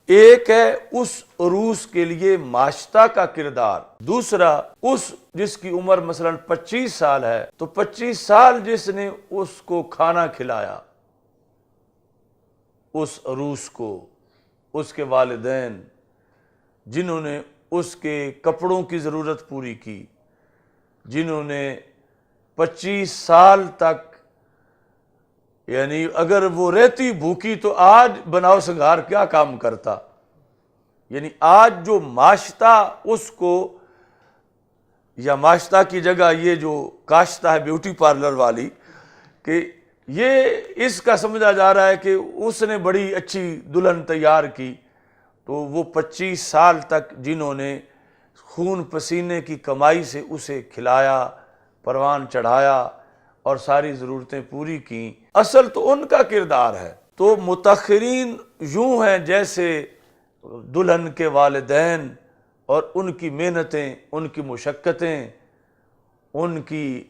ایک ہے اس عروس کے لیے ماشطہ کا کردار، دوسرا اس جس کی عمر مثلا 25 سال ہے تو 25 سال جس نے اس کو کھانا کھلایا، اس عروس کو، اس کے والدین جنہوں نے اس کے کپڑوں کی ضرورت پوری کی، جنہوں نے 25 سال تک، یعنی اگر وہ رہتی بھوکی تو آج بناؤ سنگھار کیا کام کرتا، یعنی آج جو ماشطہ اس کو، یا ماشطہ کی جگہ یہ جو کاشتہ ہے بیوٹی پارلر والی، کہ یہ اس کا سمجھا جا رہا ہے کہ اس نے بڑی اچھی دلہن تیار کی، تو وہ 25 سال تک جنہوں نے خون پسینے کی کمائی سے اسے کھلایا، پروان چڑھایا اور ساری ضرورتیں پوری کیں، اصل تو ان کا کردار ہے۔ تو متاخرین یوں ہیں جیسے دلہن کے والدین اور ان کی محنتیں، ان کی مشقتیں، ان کی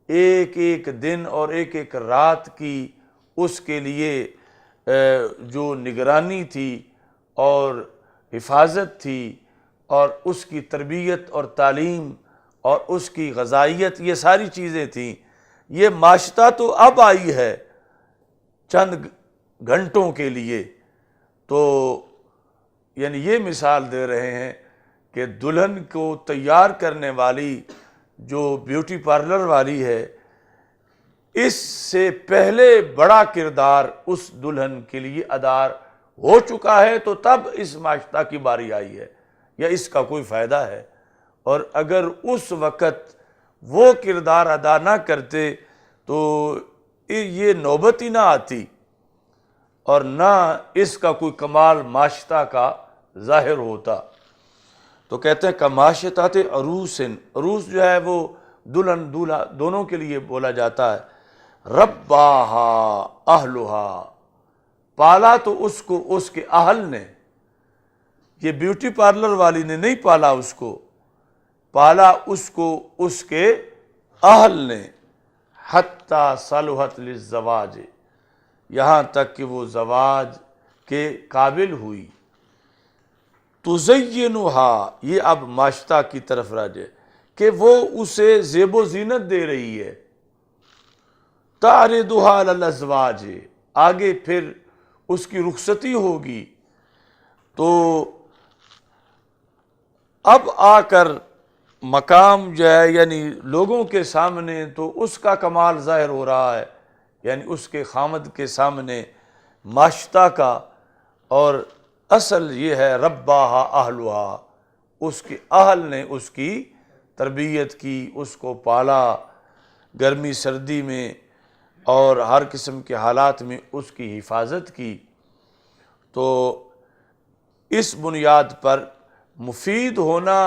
ایک ایک دن اور ایک ایک رات کی اس کے لیے جو نگرانی تھی اور حفاظت تھی اور اس کی تربیت اور تعلیم اور اس کی غذائیت، یہ ساری چیزیں تھیں۔ یہ ماشطہ تو اب آئی ہے چند گھنٹوں کے لیے، تو یعنی یہ مثال دے رہے ہیں کہ دلہن کو تیار کرنے والی جو بیوٹی پارلر والی ہے، اس سے پہلے بڑا کردار اس دلہن کے لیے ادا ہو چکا ہے، تو تب اس ماشطہ کی باری آئی ہے یا اس کا کوئی فائدہ ہے۔ اور اگر اس وقت وہ کردار ادا نہ کرتے تو یہ نوبت ہی نہ آتی اور نہ اس کا کوئی کمال ماشطہ کا ظاہر ہوتا۔ تو کہتے ہیں کماشطات عروسن، عروس جو ہے وہ دلہن دولہا دونوں کے لیے بولا جاتا ہے۔ رباہا اہلہا، پالا تو اس کو اس کے اہل نے، یہ بیوٹی پارلر والی نے نہیں پالا اس کو، پالا اس کو اس کے اہل نے، حتی صلحت للزواج، یہاں تک کہ وہ زواج کے قابل ہوئی۔ تزینہا، یہ اب ماشطہ کی طرف راجع کہ وہ اسے زیب و زینت دے رہی ہے۔ تعرضہا علی الازواج، آگے پھر اس کی رخصتی ہوگی، تو اب آ کر مقام جو ہے یعنی لوگوں کے سامنے تو اس کا کمال ظاہر ہو رہا ہے، یعنی اس کے خامد کے سامنے ماشطہ کا، اور اصل یہ ہے رباہا اہلہا، اس کے اہل نے اس کی تربیت کی، اس کو پالا، گرمی سردی میں اور ہر قسم کے حالات میں اس کی حفاظت کی۔ تو اس بنیاد پر مفید ہونا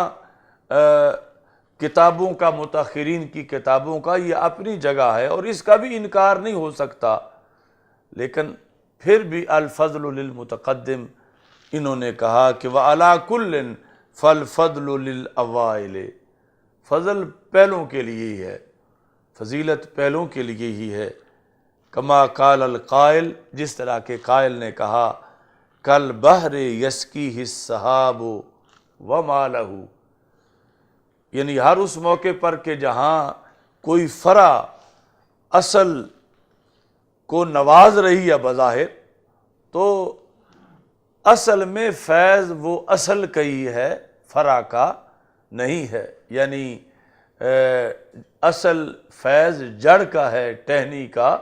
کتابوں کا، متاخرین کی کتابوں کا، یہ اپنی جگہ ہے اور اس کا بھی انکار نہیں ہو سکتا، لیکن پھر بھی الفضل للمتقدم، انہوں نے کہا کہ وَعَلَىٰ كُلٍّ فَالْفَضْلُ لِلْأَوَائِلِ، فضل پہلوں کے لیے ہی ہے، فضیلت پہلوں کے لیے ہی ہے۔ کما قال القائل، جس طرح کے قائل نے کہا، کالبحر یسقیہ السحاب وما لہ، یعنی ہر اس موقع پر کہ جہاں کوئی فرع اصل کو نواز رہی ہے بظاہر، تو اصل میں فیض وہ اصل کا ہی ہے، فرع کا نہیں ہے، یعنی اصل فیض جڑ کا ہے، ٹہنی کا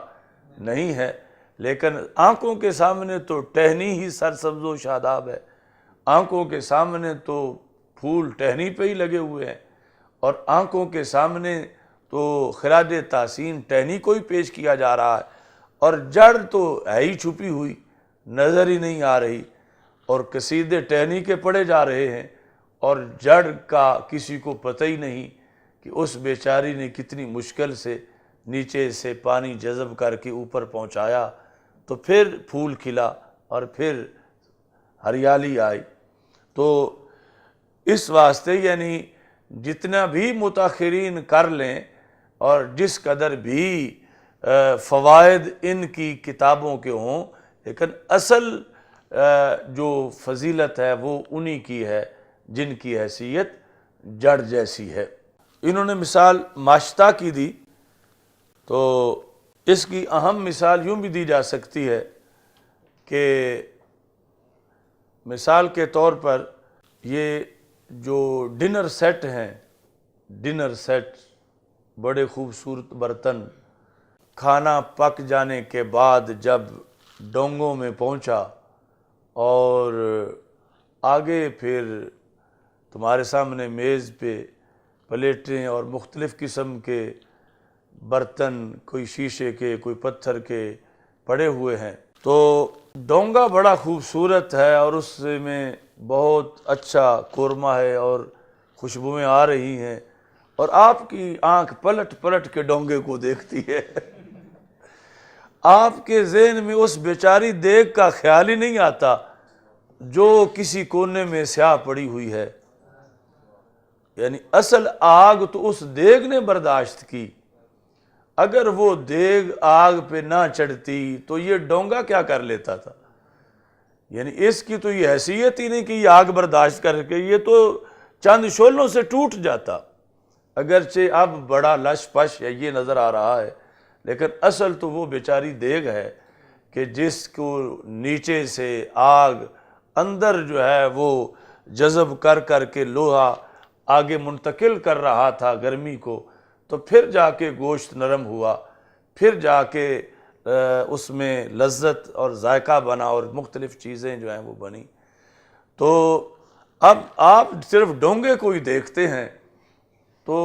نہیں ہے۔ لیکن آنکھوں کے سامنے تو ٹہنی ہی سرسبز و شاداب ہے، آنکھوں کے سامنے تو پھول ٹہنی پہ ہی لگے ہوئے ہیں، اور آنکھوں کے سامنے تو خراج تحسین ٹہنی کو ہی پیش کیا جا رہا ہے، اور جڑ تو ہے ہی چھپی ہوئی، نظر ہی نہیں آ رہی۔ اور قصیدے ٹہنی کے پڑھے جا رہے ہیں اور جڑ کا کسی کو پتہ ہی نہیں کہ اس بیچاری نے کتنی مشکل سے نیچے سے پانی جذب کر کے اوپر پہنچایا، تو پھر پھول کھلا اور پھر ہریالی آئی۔ تو اس واسطے یعنی جتنا بھی متاخرین کر لیں اور جس قدر بھی فوائد ان کی کتابوں کے ہوں، لیکن اصل جو فضیلت ہے وہ انہی کی ہے جن کی حیثیت جڑ جیسی ہے۔ انہوں نے مثال ماشطہ کی دی، تو اس کی اہم مثال یوں بھی دی جا سکتی ہے کہ مثال کے طور پر یہ جو ڈنر سیٹ ہیں، ڈنر سیٹ بڑے خوبصورت برتن، کھانا پک جانے کے بعد جب ڈونگوں میں پہنچا اور آگے پھر تمہارے سامنے میز پہ پلیٹیں اور مختلف قسم کے برتن، کوئی شیشے کے کوئی پتھر کے پڑے ہوئے ہیں، تو ڈونگا بڑا خوبصورت ہے اور اس میں بہت اچھا قورمہ ہے اور خوشبوئیں آ رہی ہیں، اور آپ کی آنکھ پلٹ پلٹ کے ڈونگے کو دیکھتی ہے۔ آپ کے ذہن میں اس بیچاری دیگ کا خیال ہی نہیں آتا جو کسی کونے میں سیاہ پڑی ہوئی ہے۔ یعنی اصل آگ تو اس دیگ نے برداشت کی، اگر وہ دیگ آگ پہ نہ چڑھتی تو یہ ڈونگا کیا کر لیتا تھا؟ یعنی اس کی تو یہ حیثیت ہی نہیں کہ یہ آگ برداشت کر کے، یہ تو چند شعلوں سے ٹوٹ جاتا۔ اگرچہ اب بڑا لش پش ہے یہ نظر آ رہا ہے، لیکن اصل تو وہ بیچاری دیگ ہے کہ جس کو نیچے سے آگ اندر جو ہے وہ جذب کر کر کے لوہا آگے منتقل کر رہا تھا گرمی کو، تو پھر جا کے گوشت نرم ہوا، پھر جا کے اس میں لذت اور ذائقہ بنا اور مختلف چیزیں جو ہیں وہ بنی۔ تو اب آپ صرف ڈونگے کو ہی دیکھتے ہیں تو،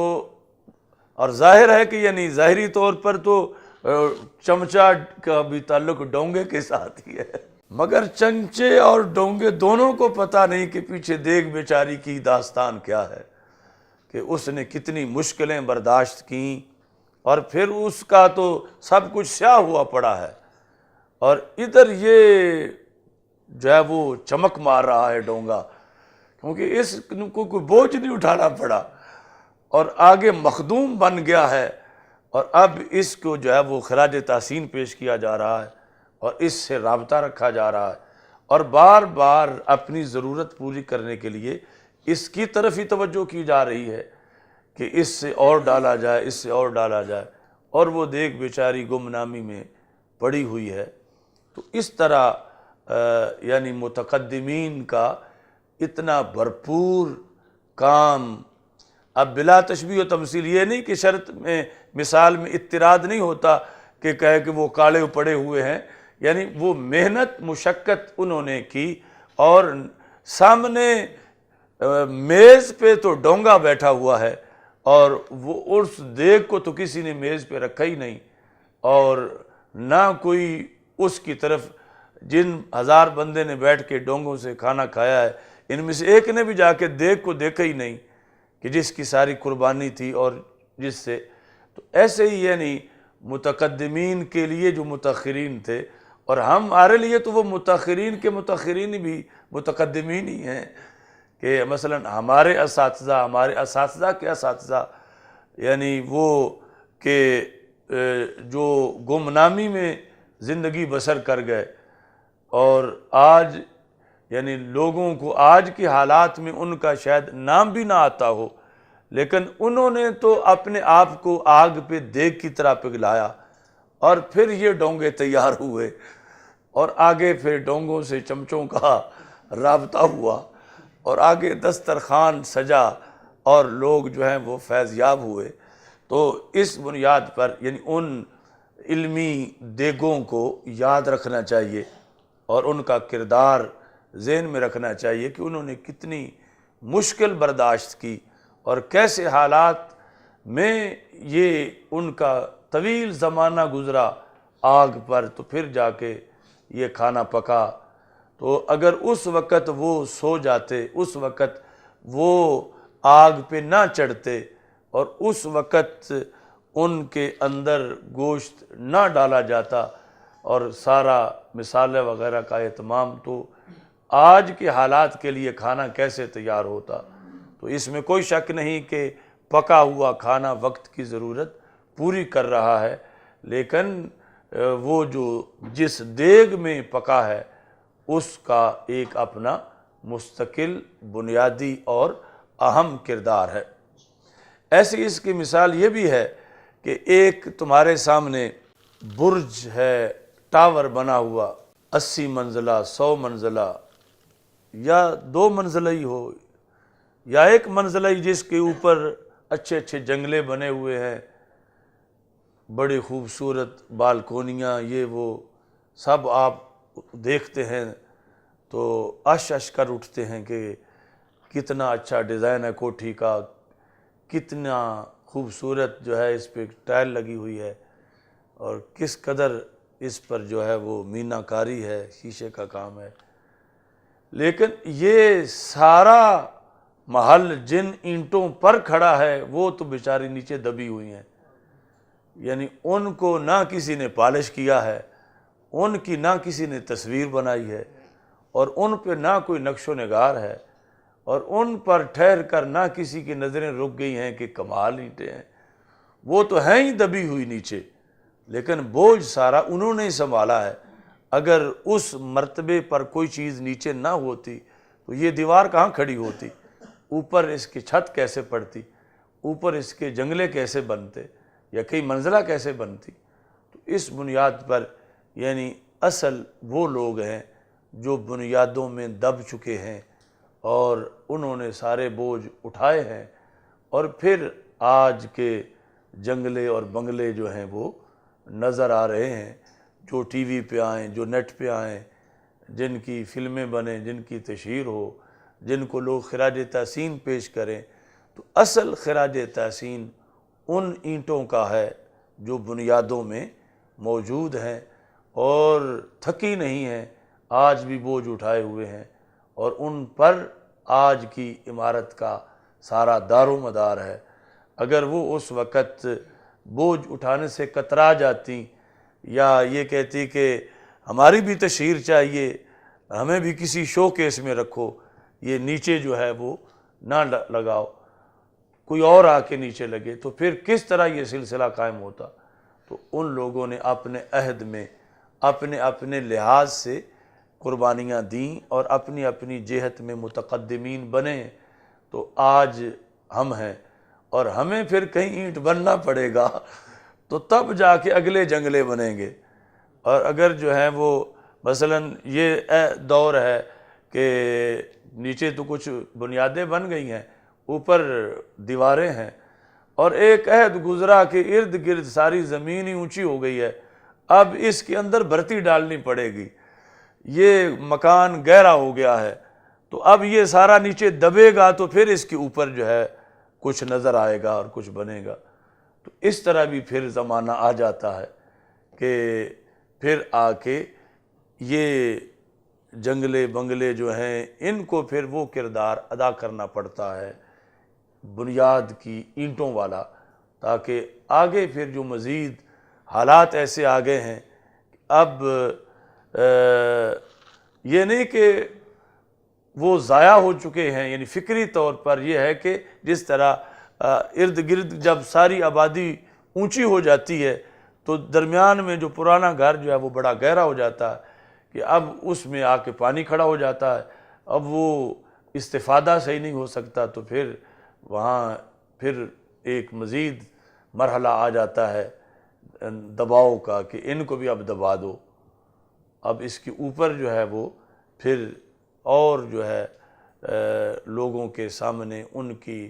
اور ظاہر ہے کہ یعنی ظاہری طور پر تو چمچہ کا بھی تعلق ڈونگے کے ساتھ ہی ہے، مگر چمچے اور ڈونگے دونوں کو پتہ نہیں کہ پیچھے دیگ بیچاری کی داستان کیا ہے، کہ اس نے کتنی مشکلیں برداشت کیں، اور پھر اس کا تو سب کچھ سیاہ ہوا پڑا ہے، اور ادھر یہ جو ہے وہ چمک مار رہا ہے ڈونگا، کیونکہ اس کو کوئی بوجھ نہیں اٹھانا پڑا اور آگے مخدوم بن گیا ہے، اور اب اس کو جو ہے وہ خراج تحسین پیش کیا جا رہا ہے اور اس سے رابطہ رکھا جا رہا ہے، اور بار بار اپنی ضرورت پوری کرنے کے لیے اس کی طرف ہی توجہ کی جا رہی ہے کہ اس سے اور ڈالا جائے، اس سے اور ڈالا جائے، اور وہ دیگ بیچاری گمنامی میں پڑی ہوئی ہے۔ تو اس طرح یعنی متقدمین کا اتنا بھرپور کام، اب بلا تشبیہ و تمثیل، یہ نہیں کہ شرط میں مثال میں اضطراد نہیں ہوتا کہ کہے کہ وہ کالے پڑے ہوئے ہیں، یعنی وہ محنت مشقت انہوں نے کی، اور سامنے میز پہ تو ڈونگا بیٹھا ہوا ہے اور وہ اس دیگ کو تو کسی نے میز پہ رکھا ہی نہیں، اور نہ کوئی اس کی طرف، جن ہزار بندے نے بیٹھ کے ڈونگوں سے کھانا کھایا ہے ان میں سے ایک نے بھی جا کے دیگ کو دیکھا ہی نہیں کہ جس کی ساری قربانی تھی، اور جس سے تو ایسے ہی یعنی متقدمین کے لیے جو متاخرین تھے، اور ہمارے لیے تو وہ متاخرین کے متاخرین بھی متقدمین ہی ہیں، کہ مثلا ہمارے اساتذہ کے اساتذہ، یعنی وہ کہ جو گمنامی میں زندگی بسر کر گئے، اور آج یعنی لوگوں کو آج کی حالات میں ان کا شاید نام بھی نہ آتا ہو، لیکن انہوں نے تو اپنے آپ کو آگ پہ دیگ کی طرح پگھلایا، اور پھر یہ ڈونگے تیار ہوئے، اور آگے پھر ڈونگوں سے چمچوں کا رابطہ ہوا، اور آگے دسترخوان سجا اور لوگ جو ہیں وہ فیض یاب ہوئے۔ تو اس بنیاد پر یعنی ان علمی دیگوں کو یاد رکھنا چاہیے اور ان کا کردار ذہن میں رکھنا چاہیے کہ انہوں نے کتنی مشکل برداشت کی اور کیسے حالات میں یہ ان کا طویل زمانہ گزرا آگ پر، تو پھر جا کے یہ کھانا پکا، تو اگر اس وقت وہ سو جاتے، اس وقت وہ آگ پہ نہ چڑھتے اور اس وقت ان کے اندر گوشت نہ ڈالا جاتا اور سارا مسالے وغیرہ کا اہتمام، تو آج کے حالات کے لیے کھانا کیسے تیار ہوتا۔ تو اس میں کوئی شک نہیں کہ پکا ہوا کھانا وقت کی ضرورت پوری کر رہا ہے، لیکن وہ جو جس دیگ میں پکا ہے اس کا ایک اپنا مستقل بنیادی اور اہم کردار ہے۔ ایسی اس کی مثال یہ بھی ہے کہ ایک تمہارے سامنے برج ہے، ٹاور بنا ہوا، 80 منزلہ، 100 منزلہ، یا 2 منزلہ ہی ہو یا 1 منزلہ ہی، جس کے اوپر اچھے اچھے جنگلے بنے ہوئے ہیں، بڑی خوبصورت بالکونیاں، یہ وہ سب آپ دیکھتے ہیں تو اش کر اٹھتے ہیں کہ کتنا اچھا ڈیزائن ہے کوٹھی کا، کتنا خوبصورت جو ہے اس پہ ٹائل لگی ہوئی ہے، اور کس قدر اس پر جو ہے وہ مینا کاری ہے، شیشے کا کام ہے۔ لیکن یہ سارا محل جن اینٹوں پر کھڑا ہے وہ تو بیچاری نیچے دبی ہوئی ہیں، یعنی ان کو نہ کسی نے پالش کیا ہے، ان کی نہ کسی نے تصویر بنائی ہے، اور ان پہ نہ کوئی نقش و نگار ہے، اور ان پر ٹھہر کر نہ کسی کی نظریں رک گئی ہیں کہ کمال اینٹیں ہیں، وہ تو ہیں ہی دبی ہوئی نیچے، لیکن بوجھ سارا انہوں نے ہی سنبھالا ہے۔ اگر اس مرتبے پر کوئی چیز نیچے نہ ہوتی تو یہ دیوار کہاں کھڑی ہوتی، اوپر اس کی چھت کیسے پڑتی، اوپر اس کے جنگلے کیسے بنتے، یا کئی منزلہ کیسے بنتی۔ تو اس بنیاد پر یعنی اصل وہ لوگ ہیں جو بنیادوں میں دب چکے ہیں اور انہوں نے سارے بوجھ اٹھائے ہیں، اور پھر آج کے جنگلے اور بنگلے جو ہیں وہ نظر آ رہے ہیں، جو ٹی وی پہ آئیں، جو نیٹ پہ آئیں، جن کی فلمیں بنیں، جن کی تشہیر ہو، جن کو لوگ خراج تحسین پیش کریں۔ تو اصل خراج تحسین ان اینٹوں کا ہے جو بنیادوں میں موجود ہیں اور تھکی نہیں ہیں، آج بھی بوجھ اٹھائے ہوئے ہیں، اور ان پر آج کی عمارت کا سارا دار و مدار ہے۔ اگر وہ اس وقت بوجھ اٹھانے سے کترا جاتی یا یہ کہتی کہ ہماری بھی تشہیر چاہیے، ہمیں بھی کسی شو کیس میں رکھو، یہ نیچے جو ہے وہ نہ لگاؤ، کوئی اور آ کے نیچے لگے، تو پھر کس طرح یہ سلسلہ قائم ہوتا۔ تو ان لوگوں نے اپنے عہد میں اپنے اپنے لحاظ سے قربانیاں دیں اور اپنی اپنی جہت میں متقدمین بنے، تو آج ہم ہیں، اور ہمیں پھر کہیں اینٹ بننا پڑے گا تو تب جا کے اگلے جنگلے بنیں گے۔ اور اگر جو ہے وہ مثلاً یہ دور ہے کہ نیچے تو کچھ بنیادیں بن گئی ہیں، اوپر دیواریں ہیں، اور ایک عہد گزرا کہ ارد گرد ساری زمین ہی اونچی ہو گئی ہے، اب اس کے اندر بھرتی ڈالنی پڑے گی، یہ مکان گہرا ہو گیا ہے، تو اب یہ سارا نیچے دبے گا تو پھر اس کے اوپر جو ہے کچھ نظر آئے گا اور کچھ بنے گا۔ تو اس طرح بھی پھر زمانہ آ جاتا ہے کہ پھر آ کے یہ جنگلے بنگلے جو ہیں ان کو پھر وہ کردار ادا کرنا پڑتا ہے بنیاد کی اینٹوں والا، تاکہ آگے پھر جو مزید حالات ایسے آگے ہیں، اب یہ نہیں کہ وہ ضائع ہو چکے ہیں، یعنی فکری طور پر یہ ہے کہ جس طرح ارد گرد جب ساری آبادی اونچی ہو جاتی ہے تو درمیان میں جو پرانا گھر جو ہے وہ بڑا گہرا ہو جاتا ہے کہ اب اس میں آ کے پانی کھڑا ہو جاتا ہے، اب وہ استفادہ صحیح نہیں ہو سکتا، تو پھر وہاں پھر ایک مزید مرحلہ آ جاتا ہے دباؤ کا کہ ان کو بھی اب دبا دو، اب اس کے اوپر جو ہے وہ پھر اور جو ہے لوگوں کے سامنے ان کی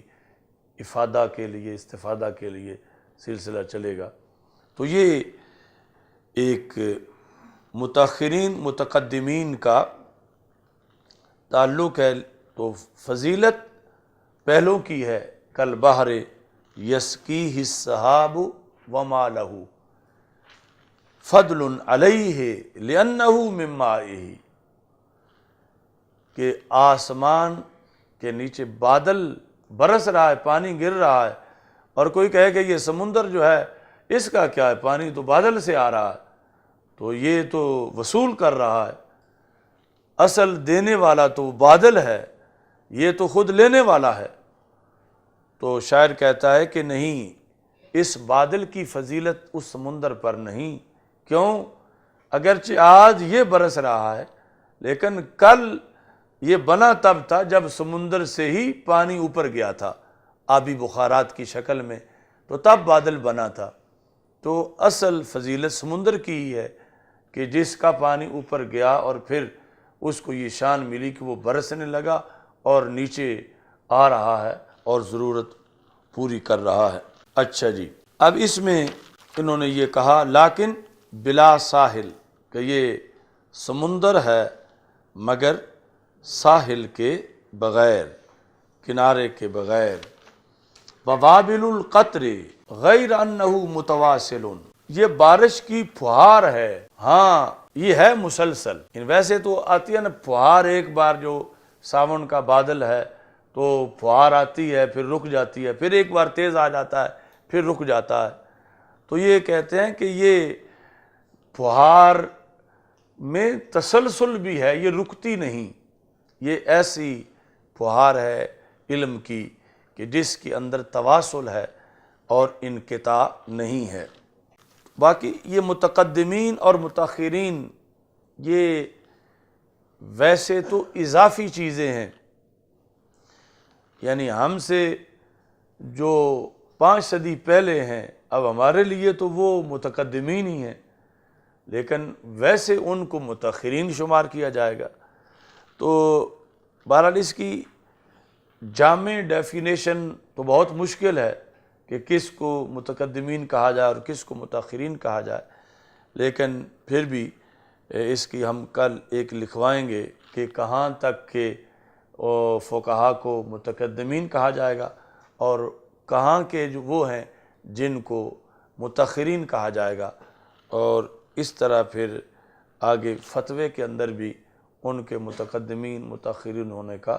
افادہ کے لیے، استفادہ کے لیے سلسلہ چلے گا۔ تو یہ ایک متاخرین متقدمین کا تعلق ہے۔ تو فضیلت پہلوں کی ہے، کل بحر یسقیہ السحاب وما لہ فضل علیہ لأنہ من مائہ، کہ آسمان کے نیچے بادل برس رہا ہے، پانی گر رہا ہے، اور کوئی کہے کہ یہ سمندر جو ہے اس کا کیا ہے، پانی تو بادل سے آ رہا ہے، تو یہ تو وصول کر رہا ہے، اصل دینے والا تو بادل ہے، یہ تو خود لینے والا ہے۔ تو شاعر کہتا ہے کہ نہیں، اس بادل کی فضیلت اس سمندر پر نہیں۔ کیوں؟ اگرچہ آج یہ برس رہا ہے، لیکن کل یہ بنا تب تھا جب سمندر سے ہی پانی اوپر گیا تھا آبی بخارات کی شکل میں، تو تب بادل بنا تھا۔ تو اصل فضیلت سمندر کی ہی ہے کہ جس کا پانی اوپر گیا اور پھر اس کو یہ شان ملی کہ وہ برسنے لگا اور نیچے آ رہا ہے اور ضرورت پوری کر رہا ہے۔ اچھا جی، اب اس میں انہوں نے یہ کہا لیکن بلا ساحل، کہ یہ سمندر ہے مگر ساحل کے بغیر، کنارے کے بغیر۔ ووابل القطر غیر انہ متواصل، یہ بارش کی پھوار ہے، ہاں یہ ہے مسلسل۔ ویسے تو آتی ہے نا پھوار، ایک بار جو ساون کا بادل ہے تو پھوار آتی ہے پھر رک جاتی ہے، پھر ایک بار تیز آ جاتا ہے پھر رک جاتا ہے۔ تو یہ کہتے ہیں کہ یہ پھوار میں تسلسل بھی ہے، یہ رکتی نہیں، یہ ایسی پھوار ہے علم کی کہ جس کے اندر تواصل ہے اور انقطاع نہیں ہے۔ باقی یہ متقدمین اور متاخرین یہ ویسے تو اضافی چیزیں ہیں، یعنی ہم سے جو 5 صدی پہلے ہیں اب ہمارے لیے تو وہ متقدمین ہی ہیں، لیکن ویسے ان کو متاخرین شمار کیا جائے گا۔ تو بہرحال اس کی جامع ڈیفینیشن تو بہت مشکل ہے کہ کس کو متقدمین کہا جائے اور کس کو متاخرین کہا جائے، لیکن پھر بھی اس کی ہم کل ایک لکھوائیں گے کہ کہاں تک کہ فقہا کو متقدمین کہا جائے گا اور کہاں کے جو وہ ہیں جن کو متاخرین کہا جائے گا، اور اس طرح پھر آگے فتوے کے اندر بھی ان کے متقدمین متاخرین ہونے کا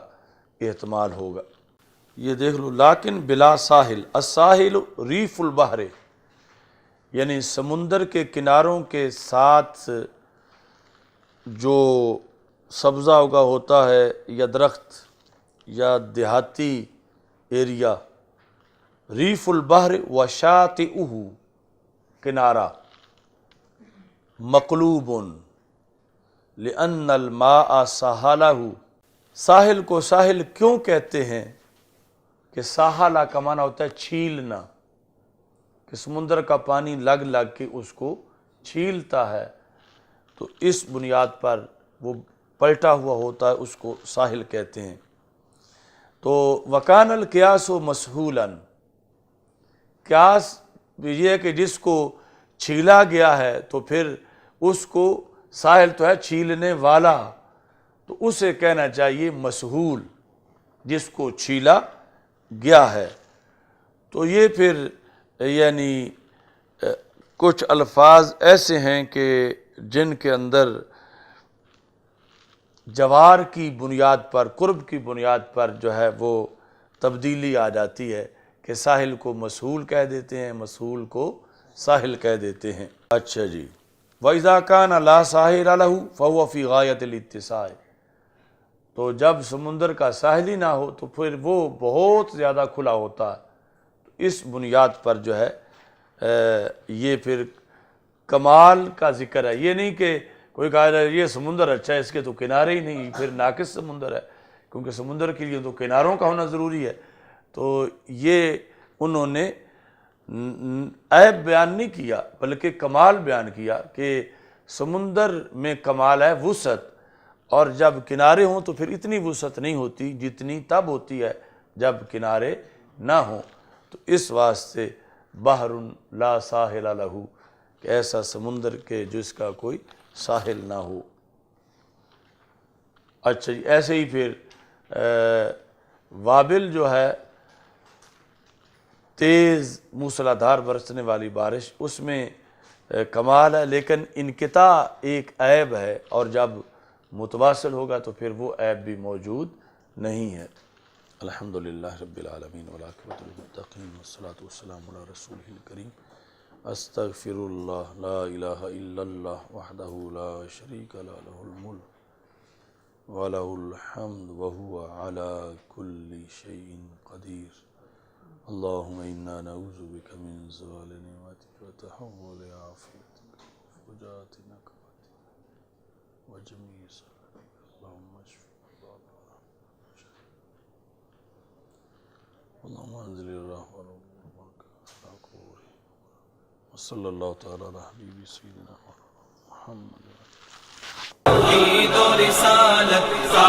احتمال ہوگا۔ یہ دیکھ لو، لیکن بلا ساحل، الساحل ریف البحر، یعنی سمندر کے کناروں کے ساتھ جو سبزہ اگا ہوتا ہے یا درخت یا دیہاتی ایریا، ریف البحر وشاطئہ، کنارہ، مقلوب لأن الماء ساحلہ، ساحل کو ساحل کیوں کہتے ہیں کہ ساحلہ کا معنی ہوتا ہے چھیلنا، کہ سمندر کا پانی لگ لگ کے اس کو چھیلتا ہے، تو اس بنیاد پر وہ پلٹا ہوا ہوتا ہے، اس کو ساحل کہتے ہیں۔ تو وکان القیاس مسحولا، قیاس یہ ہے کہ جس کو چھیلا گیا ہے تو پھر اس کو ساحل تو ہے چھیلنے والا، تو اسے کہنا چاہیے مسحول، جس کو چھیلا گیا ہے۔ تو یہ پھر یعنی کچھ الفاظ ایسے ہیں کہ جن کے اندر جوار کی بنیاد پر، قرب کی بنیاد پر جو ہے وہ تبدیلی آ جاتی ہے کہ ساحل کو مسحول کہہ دیتے ہیں، مسحول کو ساحل کہہ دیتے ہیں۔ اچھا جی، وَإِذَا كَانَ لَا سَاحِلَ لَهُ فَهُوَ فِي غَايَةِ الاتساع، تو جب سمندر کا ساحل ہی نہ ہو تو پھر وہ بہت زیادہ کھلا ہوتا ہے۔ تو اس بنیاد پر جو ہے یہ پھر کمال کا ذکر ہے، یہ نہیں کہ کوئی کہا جائے یہ سمندر اچھا ہے اس کے تو کنارے ہی نہیں، پھر ناقص سمندر ہے، کیونکہ سمندر کے لیے تو کناروں کا ہونا ضروری ہے۔ تو یہ انہوں نے عیب بیان نہیں کیا بلکہ کمال بیان کیا کہ سمندر میں کمال ہے وسعت، اور جب کنارے ہوں تو پھر اتنی وسعت نہیں ہوتی جتنی تب ہوتی ہے جب کنارے نہ ہوں۔ تو اس واسطے بحر لا ساحل لہ، کہ ایسا سمندر کے جس کا کوئی ساحل نہ ہو۔ اچھا جی، ایسے ہی پھر وابل جو ہے تیز موسلادھار برسنے والی بارش، اس میں کمال ہے، لیکن انقطاع ایک عیب ہے، اور جب متواصل ہوگا تو پھر وہ عیب بھی موجود نہیں ہے۔ الحمدللہ رب العالمین والعاقبۃ للمتقین والصلاۃ والسلام علی رسولہ الکریم۔ استغفر اللہ لا الہ الا اللہ وحدہ لا شریک لہ لہ الملک وَلَهُ الْحَمْدُ وَهُوَ عَلَى كُلِّ شَيْءٍ قَدِيرٌ اللهم إنا نعوذ بك من زوال نعمتك وتحول عافيتك وفجاءة نقمتك وجميع سخطك اللهم اشف مرضانا اللهم انزل الرحمة والبركة على قبورهم وصلى الله تعالى على حبيب سيدنا محمد توحید و رسالت کا